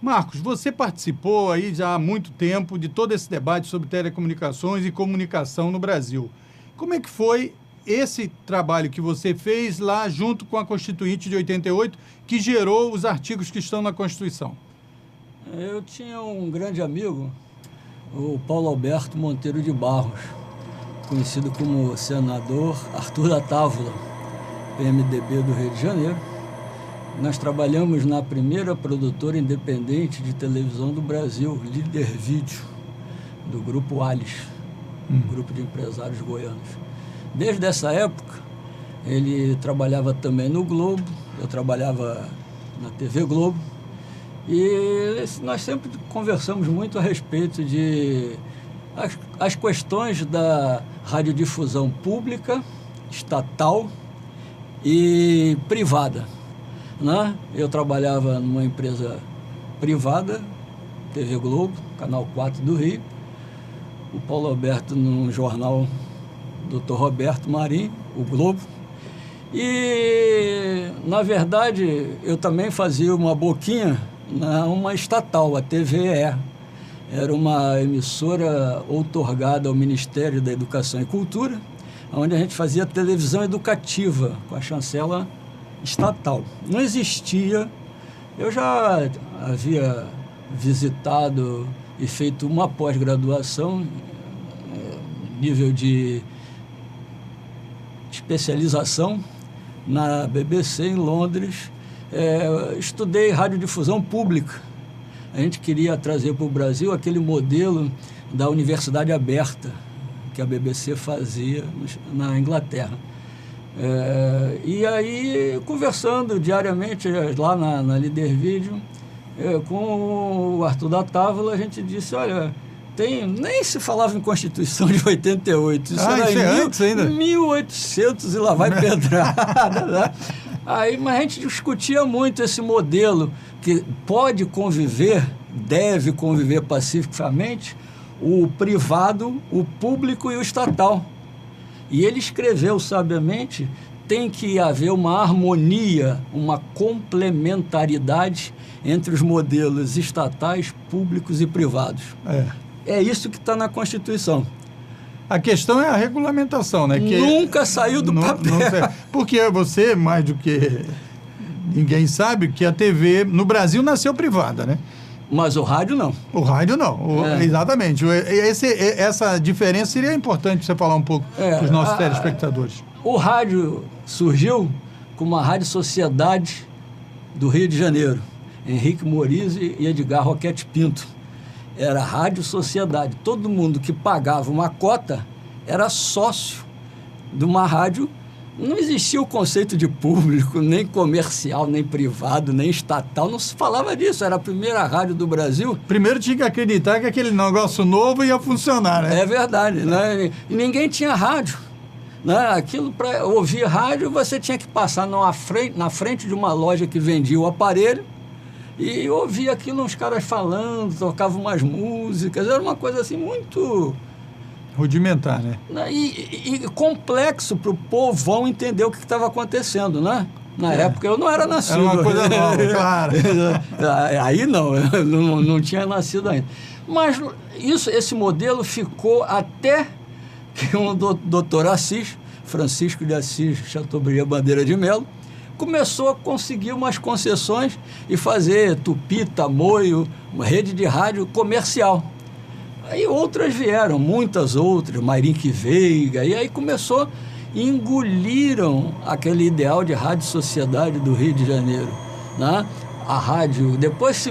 Marcos, você participou aí já há muito tempo de todo esse debate sobre telecomunicações e comunicação no Brasil. Como é que foi esse trabalho que você fez lá junto com a Constituinte de 88, que gerou os artigos que estão na Constituição? Eu tinha um grande amigo, o Paulo Alberto Monteiro de Barros, conhecido como senador Arthur da Távola, PMDB do Rio de Janeiro. Nós trabalhamos na primeira produtora independente de televisão do Brasil, Líder Vídeo, do Grupo Alis, grupo de empresários goianos. Desde essa época, ele trabalhava também no Globo, eu trabalhava na TV Globo, e nós sempre conversamos muito a respeito de as questões da radiodifusão pública, estatal e privada. Eu trabalhava numa empresa privada TV Globo, Canal 4 do Rio, o Paulo Alberto no jornal Dr. Roberto Marinho, o Globo. E, na verdade, eu também fazia uma boquinha numa estatal, a TVE. Era uma emissora outorgada ao Ministério da Educação e Cultura, onde a gente fazia televisão educativa com a chancela estatal. Não existia. Eu já havia visitado e feito uma pós-graduação, nível de especialização, na BBC em Londres. Estudei radiodifusão pública. A gente queria trazer para o Brasil aquele modelo da universidade aberta que a BBC fazia na Inglaterra. E aí, conversando diariamente lá na Líder Vídeo, com o Arthur da Távola, a gente disse, olha, nem se falava em Constituição de 88, isso era antes ainda? 1800 e lá vai pedrada, né? Aí, mas a gente discutia muito esse modelo que pode conviver, deve conviver pacificamente, o privado, o público e o estatal. E ele escreveu sabiamente, tem que haver uma harmonia, uma complementaridade entre os modelos estatais, públicos e privados. É isso que está na Constituição. A questão é a regulamentação, né? Que nunca saiu do papel. Porque você, mais do que ninguém sabe, que a TV no Brasil nasceu privada, né? Mas o rádio não. O rádio não, exatamente. Essa diferença seria importante você falar um pouco para os nossos telespectadores. O rádio surgiu como a Rádio Sociedade do Rio de Janeiro. Henrique Morizzi e Edgar Roquete Pinto. Era Rádio Sociedade. Todo mundo que pagava uma cota era sócio de uma rádio. Não existia o conceito de público, nem comercial, nem privado, nem estatal. Não se falava disso. Era a primeira rádio do Brasil. Primeiro tinha que acreditar que aquele negócio novo ia funcionar, né? É verdade, né? E ninguém tinha rádio. Né? Aquilo, para ouvir rádio, você tinha que passar na frente de uma loja que vendia o aparelho e ouvia aquilo, uns caras falando, tocavam umas músicas. Era uma coisa assim muito... rudimentar, né? E complexo para o povão entender o que estava acontecendo, né? Na época eu não era nascido. Era uma coisa nova, claro. Aí não, eu não tinha nascido ainda. Mas esse modelo ficou até que um doutor Assis, Francisco de Assis Chateaubriand Bandeira de Melo, começou a conseguir umas concessões e fazer Tupi, Tamoio, uma rede de rádio comercial. Aí outras vieram, muitas outras, Mairinque Veiga, e aí começou, engoliram aquele ideal de rádio sociedade do Rio de Janeiro, né? A rádio,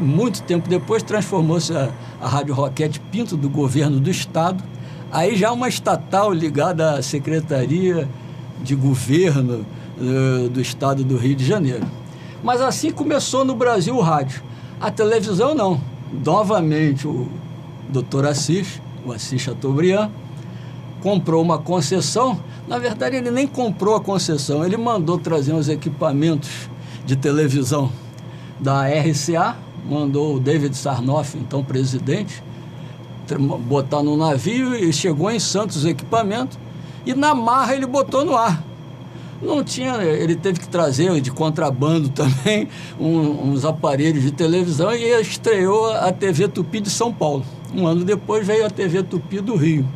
muito tempo depois, transformou-se a Rádio Roquete Pinto do governo do Estado, aí já uma estatal ligada à Secretaria de Governo do Estado do Rio de Janeiro. Mas assim começou no Brasil o rádio. A televisão não. Novamente o Dr. Assis, o Assis Chateaubriand, comprou uma concessão. Na verdade, ele nem comprou a concessão, ele mandou trazer uns equipamentos de televisão da RCA, mandou o David Sarnoff, então presidente, botar no navio e chegou em Santos os equipamentos e na marra ele botou no ar. Não tinha, ele teve que trazer de contrabando também uns aparelhos de televisão e estreou a TV Tupi de São Paulo. Um ano depois veio a TV Tupi do Rio,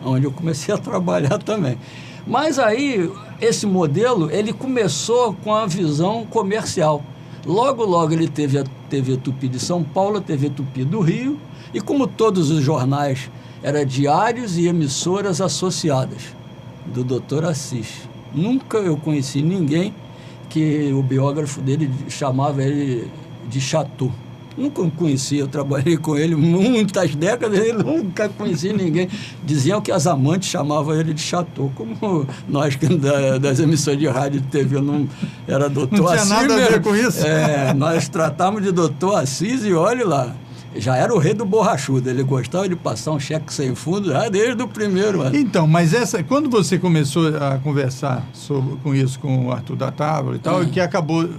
onde eu comecei a trabalhar também. Mas aí, esse modelo, ele começou com a visão comercial. Logo ele teve a TV Tupi de São Paulo, a TV Tupi do Rio, e como todos os jornais, eram diários e emissoras associadas do Dr. Assis. Nunca eu conheci ninguém que o biógrafo dele chamava ele de Chateau. Nunca conheci, eu trabalhei com ele muitas décadas, e nunca conheci ninguém. Diziam que as amantes chamavam ele de Chateau, como nós das emissões de rádio e TV não era doutor Assis. Não tinha nada a ver com isso. Nós tratávamos de doutor Assis e olhe lá. Já era o rei do borrachudo, ele gostava de passar um cheque sem fundo já desde o primeiro ano. Então, mas quando você começou a conversar com isso com o Arthur da Távola e tal, e que acabou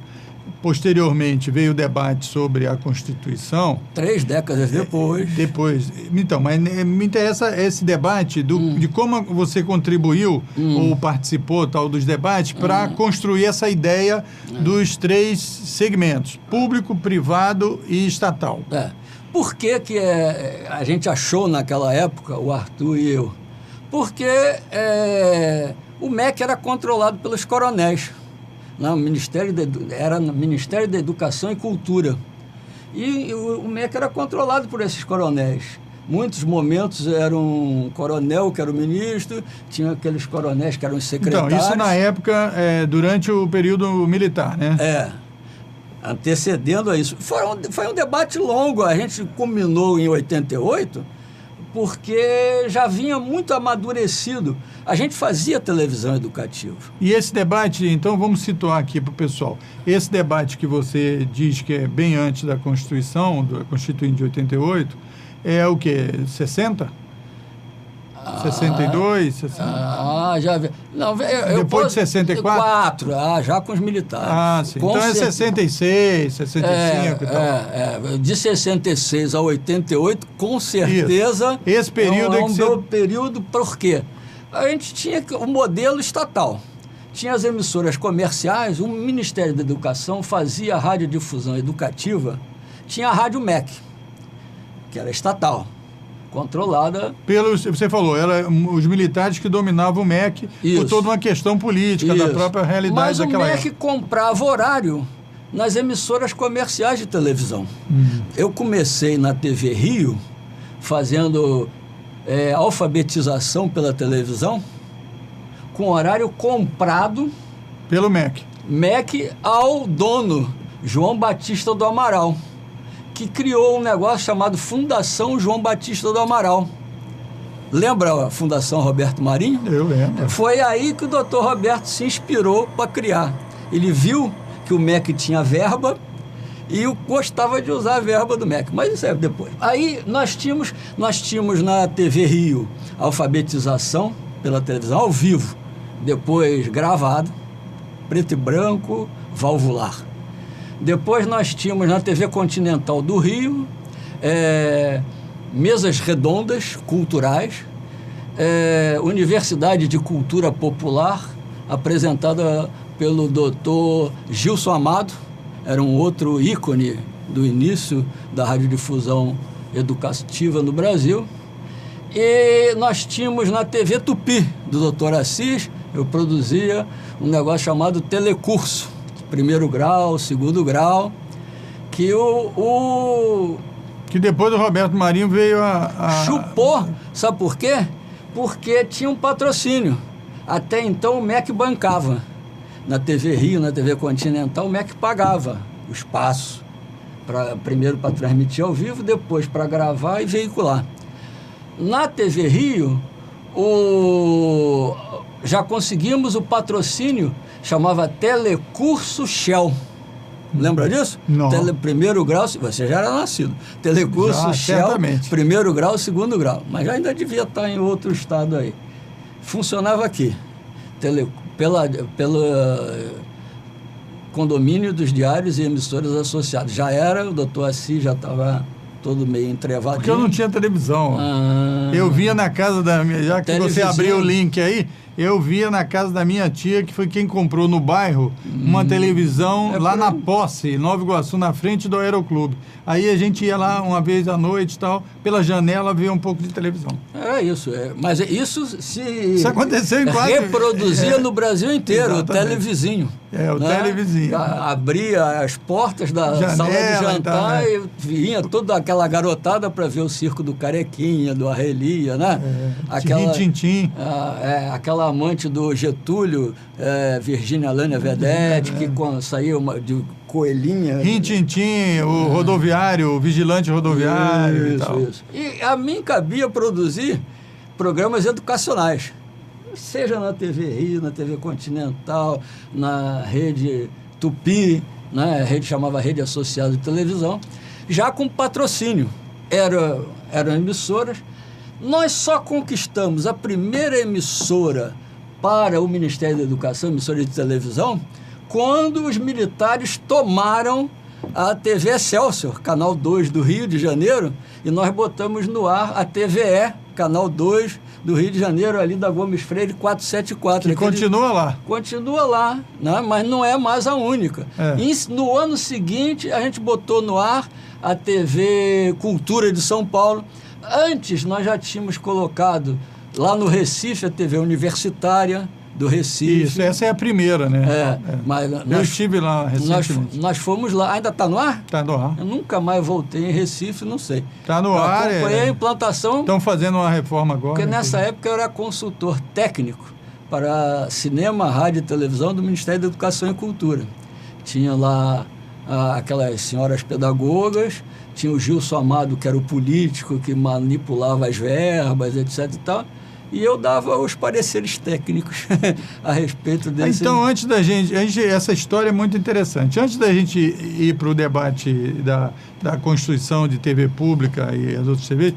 posteriormente veio o debate sobre a Constituição. 3 décadas depois. Então, mas me interessa esse debate de como você contribuiu ou participou dos debates para construir essa ideia dos 3 segmentos, público, privado e estatal. Por que a gente achou naquela época, o Arthur e eu? Porque o MEC era controlado pelos coronéis. Não, era Ministério da Educação e Cultura. E o MEC era controlado por esses coronéis. Muitos momentos era um coronel que era o ministro, tinha aqueles coronéis que eram os secretários. Então, isso na época, durante o período militar, né? Antecedendo a isso. Foi um debate longo, a gente culminou em 88, porque já vinha muito amadurecido. A gente fazia televisão educativa. E esse debate, então vamos situar aqui para o pessoal, esse debate que você diz que é bem antes da Constituição, da Constituinte de 88, é o quê? 60? 62? 60? Já vi. Não, depois de 64? Já com os militares. Sim. Então é 66, 65 e tal. De 66 a 88, com certeza. Isso. Esse período é um período, por quê? A gente tinha o modelo estatal. Tinha as emissoras comerciais, o Ministério da Educação fazia a radiodifusão educativa, tinha a Rádio MEC, que era estatal, controlada... Você falou, os militares que dominavam o MEC por toda uma questão política da própria realidade daquela época. Mas o MEC comprava horário nas emissoras comerciais de televisão. Eu comecei na TV Rio, fazendo alfabetização pela televisão, com horário comprado... Pelo MEC. MEC ao dono, João Batista do Amaral, que criou um negócio chamado Fundação João Batista do Amaral. Lembra a Fundação Roberto Marinho? Eu lembro. Foi aí que o doutor Roberto se inspirou para criar. Ele viu que o MEC tinha verba e gostava de usar a verba do MEC, mas isso é depois. Aí nós tínhamos na TV Rio alfabetização pela televisão ao vivo, depois gravado, preto e branco, valvular. Depois nós tínhamos na TV Continental do Rio mesas redondas culturais, Universidade de Cultura Popular, apresentada pelo doutor Gilson Amado, era um outro ícone do início da radiodifusão educativa no Brasil. E nós tínhamos na TV Tupi, do doutor Assis, eu produzia um negócio chamado Telecurso, 1º grau, 2º grau, que que depois do Roberto Marinho veio chupou, sabe por quê? Porque tinha um patrocínio. Até então o MEC bancava. Na TV Rio, na TV Continental, o MEC pagava o espaço, primeiro para transmitir ao vivo, depois para gravar e veicular. Na TV Rio, já conseguimos o patrocínio, chamava Telecurso Shell. Lembra disso? Não. 1º grau, você já era nascido. Telecurso Shell, certamente. 1º grau, 2º grau. Mas já ainda devia estar em outro estado aí. Funcionava aqui, pelo condomínio dos diários e emissoras associadas. Já era, o doutor Assis já estava todo meio entrevadinho. Porque eu não tinha televisão. Eu via na casa da minha... Já que você abriu o link aí, eu via na casa da minha tia, que foi quem comprou no bairro, uma televisão lá na Posse, Nova Iguaçu, na frente do Aeroclube. Aí a gente ia lá uma vez à noite e tal, pela janela, ver um pouco de televisão. Era isso. Mas isso isso aconteceu em quase... reproduzia no Brasil inteiro, exatamente. O televizinho. O televizinho. Abria as portas da sala de jantar e vinha toda aquela garotada para ver o circo do Carequinha, do Arrelia, né? Tintim. Aquela amante do Getúlio, Virgínia Lânia Vedete, que saiu de coelhinha. Rintintim, o rodoviário, o vigilante rodoviário e tal. Isso. E a mim cabia produzir programas educacionais, seja na TV Rio, na TV Continental, na Rede Tupi, né? A rede chamava Rede Associada de Televisão, já com patrocínio. Eram emissoras. Nós só conquistamos a primeira emissora para o Ministério da Educação, emissora de televisão, quando os militares tomaram a TV Excelsior, Canal 2 do Rio de Janeiro, e nós botamos no ar a TVE, Canal 2 do Rio de Janeiro, ali da Gomes Freire 474. E continua lá. Continua lá, né? Mas não é mais a única. No ano seguinte, a gente botou no ar a TV Cultura de São Paulo. Antes, nós já tínhamos colocado lá no Recife a TV Universitária do Recife. Isso, essa é a primeira, né? Mas eu estive lá recentemente. Nós fomos lá. Ainda está no ar? Está no ar. Eu nunca mais voltei em Recife, não sei. Está no ar. Acompanhei a implantação. Estão fazendo uma reforma agora. Porque nessa época eu era consultor técnico para cinema, rádio e televisão do Ministério da Educação e Cultura. Tinha lá aquelas senhoras pedagogas, tinha o Gilson Amado, que era o político que manipulava as verbas, etc e tal. E eu dava os pareceres técnicos a respeito desse... Então, antes da gente... Essa história é muito interessante. Antes da gente ir para o debate da Constituição de TV pública e as outras TVs,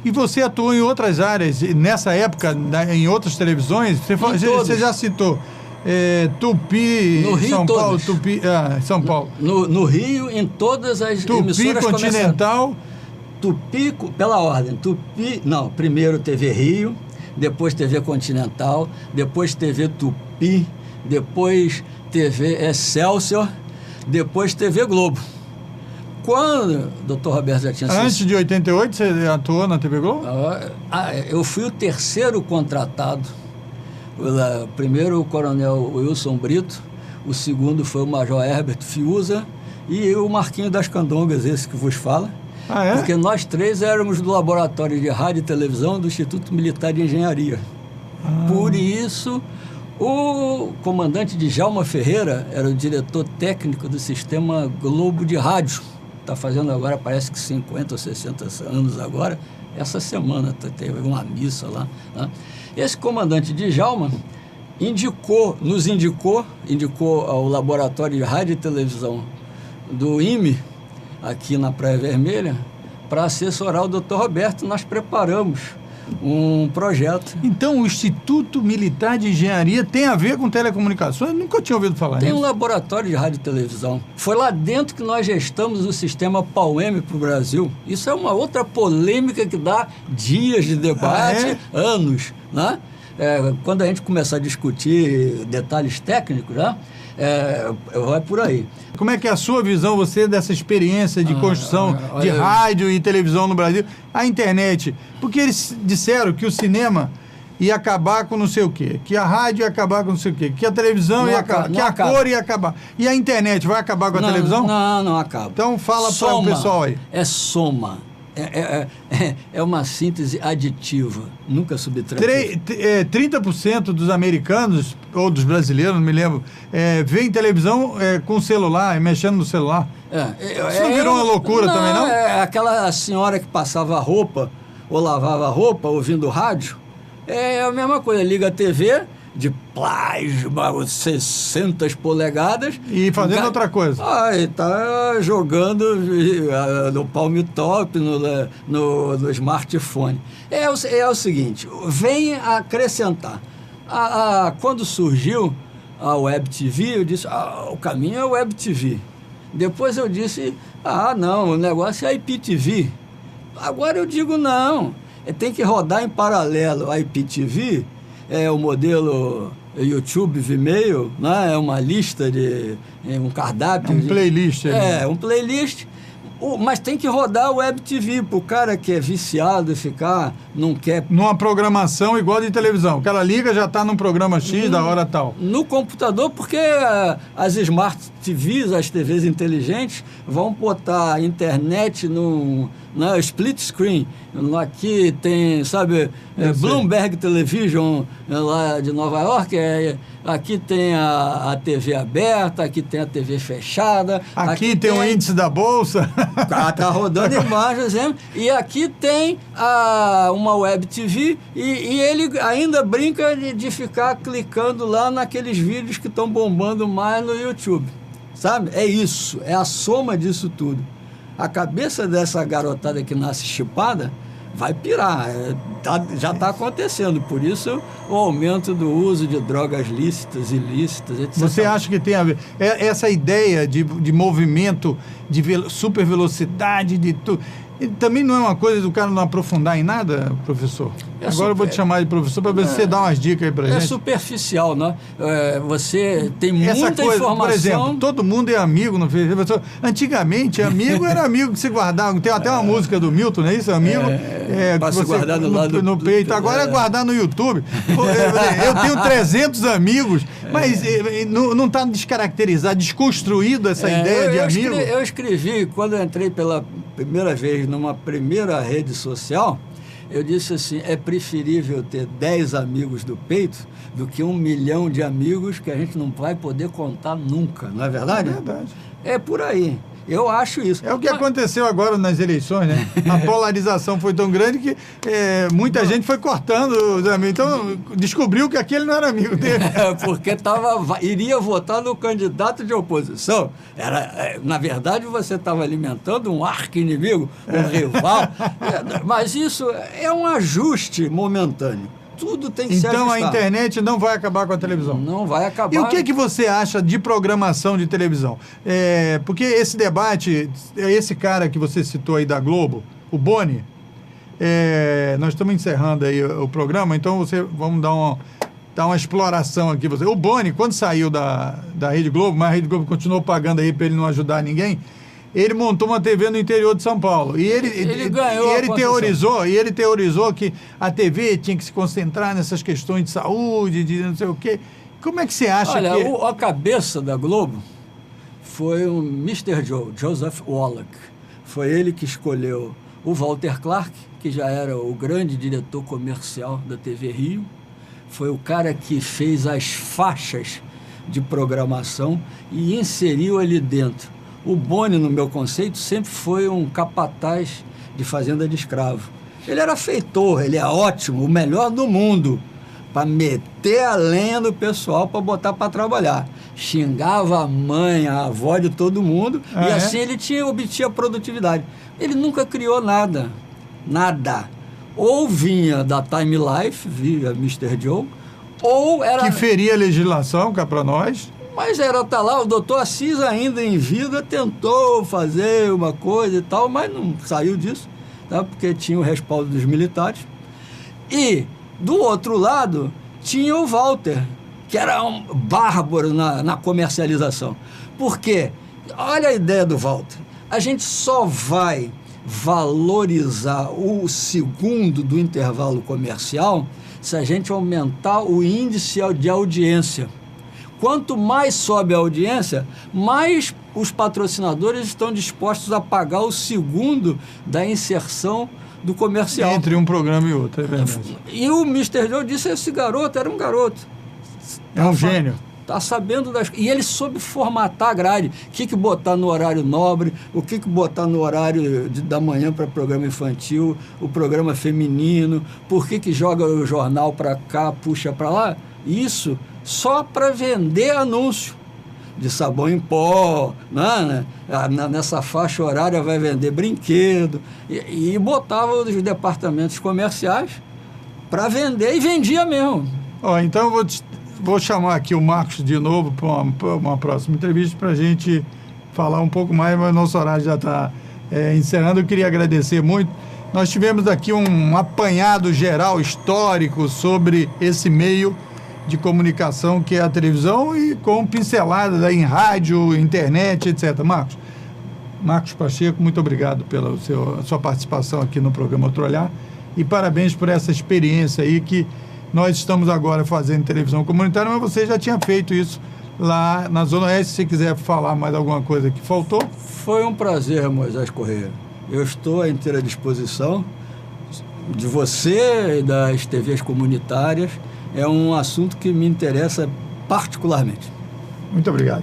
e você atuou em outras áreas, nessa época, em outras televisões, você já citou Tupi, no Rio, São todas. Paulo, Tupi, São Paulo. No Rio, em todas as Tupi, emissoras Continental... Tupi, pela ordem, Tupi... Não, primeiro TV Rio, depois TV Continental, depois TV Tupi, depois TV Excelsior, depois TV Globo. Quando o Dr. Roberto já tinha... Antes de 88, você atuou na TV Globo? Eu fui o terceiro contratado. Primeiro o coronel Wilson Brito, o segundo foi o major Herbert Fiuza e o Marquinho das Candongas, esse que vos fala. Porque nós três éramos do Laboratório de Rádio e Televisão do Instituto Militar de Engenharia. Por isso, o comandante Djalma Ferreira era o diretor técnico do Sistema Globo de Rádio. Está fazendo agora, parece que 50 ou 60 anos agora. Essa semana teve uma missa lá. Né? Esse comandante Djalma nos indicou ao Laboratório de Rádio e Televisão do IME, aqui na Praia Vermelha, para assessorar o Dr. Roberto. Nós preparamos um projeto. Então, o Instituto Militar de Engenharia tem a ver com telecomunicações? Eu nunca tinha ouvido falar nisso. Tem um laboratório de rádio e televisão. Foi lá dentro que nós gestamos o sistema PAU-M para o Brasil. Isso é uma outra polêmica que dá dias de debate, anos, né? Quando a gente começar a discutir detalhes técnicos, né? Vai por aí. Como é que é a sua visão, você, dessa experiência de construção de rádio e televisão no Brasil, a internet? Porque eles disseram que o cinema ia acabar com não sei o quê, que a rádio ia acabar com não sei o quê, que a televisão ia acabar, que a cor ia acabar. E a internet vai acabar com a televisão? Não acaba. Então fala para o pessoal aí. É soma. É uma síntese aditiva, nunca subtrativa. 30% dos americanos, ou dos brasileiros, não me lembro, veem televisão com celular, mexendo no celular. Isso não virou uma loucura também, não? Aquela senhora que passava roupa, ou lavava roupa, ouvindo rádio, é a mesma coisa, liga a TV... de plasma, 60 polegadas. E fazendo outra coisa. Está jogando no Palm Top, no smartphone. É o seguinte, vem acrescentar. Quando surgiu a Web TV, eu disse, o caminho é a Web TV. Depois eu disse, não, o negócio é IPTV. Agora eu digo, não, tem que rodar em paralelo a IPTV. O modelo YouTube, Vimeo, né? É uma lista um cardápio. Playlist. Um playlist. Mas tem que rodar o Web TV para o cara que é viciado e não quer... Numa programação igual de televisão. O cara liga, já está num programa X da hora tal. No computador, porque as Smart TVs, as TVs inteligentes, vão botar a internet no split screen. Aqui tem, sabe, Bloomberg Television, lá de Nova York, aqui tem a TV aberta, aqui tem a TV fechada. Aqui tem o índice da Bolsa. Está rodando imagens, e aqui tem uma Web TV, e ele ainda brinca de ficar clicando lá naqueles vídeos que estão bombando mais no YouTube. Sabe? É isso, é a soma disso tudo. A cabeça dessa garotada que nasce chipada vai pirar. Já está acontecendo. Por isso, o aumento do uso de drogas lícitas, ilícitas, etc. Você acha que tem a ver? Essa ideia de movimento, de super velocidade, de tudo... Também não é uma coisa do cara não aprofundar em nada, professor? Agora eu vou te chamar de professor para ver se você dá umas dicas aí para gente. É superficial, né? Você tem muita informação... Por exemplo, todo mundo é amigo no Facebook. Antigamente, amigo era amigo que se guardava. Tem até uma música do Milton, não é isso? Amigo para se guardar no peito. Agora é guardar no YouTube. Eu tenho 300 amigos, mas não está descaracterizado, desconstruído essa ideia de amigo? Eu escrevi, quando eu entrei pela primeira vez numa primeira rede social, eu disse assim, é preferível ter 10 amigos do peito do que 1 milhão de amigos que a gente não vai poder contar nunca, não é verdade? É verdade. É por aí. Eu acho isso. É o que aconteceu agora nas eleições, né? A polarização foi tão grande que muita gente foi cortando os amigos. Então, descobriu que aquele não era amigo dele. Porque iria votar no candidato de oposição. Na verdade, você estava alimentando um arqui-inimigo, um rival. Mas isso é um ajuste momentâneo. Tudo tem que ser ajustado. Então a internet não vai acabar com a televisão? Não vai acabar. E o que você acha de programação de televisão? Porque esse debate, esse cara que você citou aí da Globo, o Boni, nós estamos encerrando aí o programa, então vamos dar uma exploração aqui. O Boni, quando saiu da Rede Globo, mas a Rede Globo continuou pagando aí para ele não ajudar ninguém, ele montou uma TV no interior de São Paulo. E ele teorizou que a TV tinha que se concentrar nessas questões de saúde, de não sei o quê. Como é que você acha que... Olha, a cabeça da Globo foi o Mr. Joe, Joseph Wallach. Foi ele que escolheu o Walter Clark, que já era o grande diretor comercial da TV Rio. Foi o cara que fez as faixas de programação e inseriu ali dentro. O Boni, no meu conceito, sempre foi um capataz de fazenda de escravo. Ele era feitor, ele é ótimo, o melhor do mundo, para meter a lenha no pessoal para botar para trabalhar. Xingava a mãe, a avó de todo mundo, e assim ele obtinha produtividade. Ele nunca criou nada, nada. Ou vinha da Time Life, via Mr. Joe, ou era... Que feria a legislação, cá para nós... Mas tá lá, o doutor Assis ainda em vida tentou fazer uma coisa e tal, mas não saiu disso, tá? Porque tinha o respaldo dos militares. E, do outro lado, tinha o Walter, que era um bárbaro na comercialização. Por quê? Olha a ideia do Walter. A gente só vai valorizar o segundo do intervalo comercial se a gente aumentar o índice de audiência. Quanto mais sobe a audiência, mais os patrocinadores estão dispostos a pagar o segundo da inserção do comercial. Entre um programa e outro, é verdade. E o Mr. Joe disse, esse garoto era um garoto. É um gênio. Está sabendo das... E ele soube formatar a grade. O que botar no horário nobre, o que botar no horário da manhã para programa infantil, o programa feminino, por que joga o jornal para cá, puxa para lá. Isso só para vender anúncio de sabão em pó, né? Nessa faixa horária vai vender brinquedo, e botava os departamentos comerciais para vender, e vendia mesmo. Então eu vou chamar aqui o Marcos de novo para uma próxima entrevista para a gente falar um pouco mais, mas nosso horário já está encerrando. Eu queria agradecer muito. Nós tivemos aqui um apanhado geral histórico sobre esse meio de comunicação que é a televisão, e com pinceladas em rádio, internet, etc. Marcos Pacheco, muito obrigado pela sua participação aqui no programa Outro Olhar, e parabéns por essa experiência aí que nós estamos agora fazendo televisão comunitária, mas você já tinha feito isso lá na Zona Oeste. Se você quiser falar mais alguma coisa que faltou. Foi um prazer, Moisés Corrêa. Eu estou à inteira disposição de você e das TVs comunitárias. É um assunto que me interessa particularmente. Muito obrigado.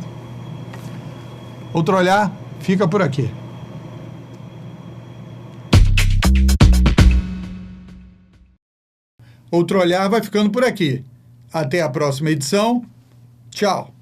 Outro Olhar fica por aqui. Outro Olhar vai ficando por aqui. Até a próxima edição. Tchau.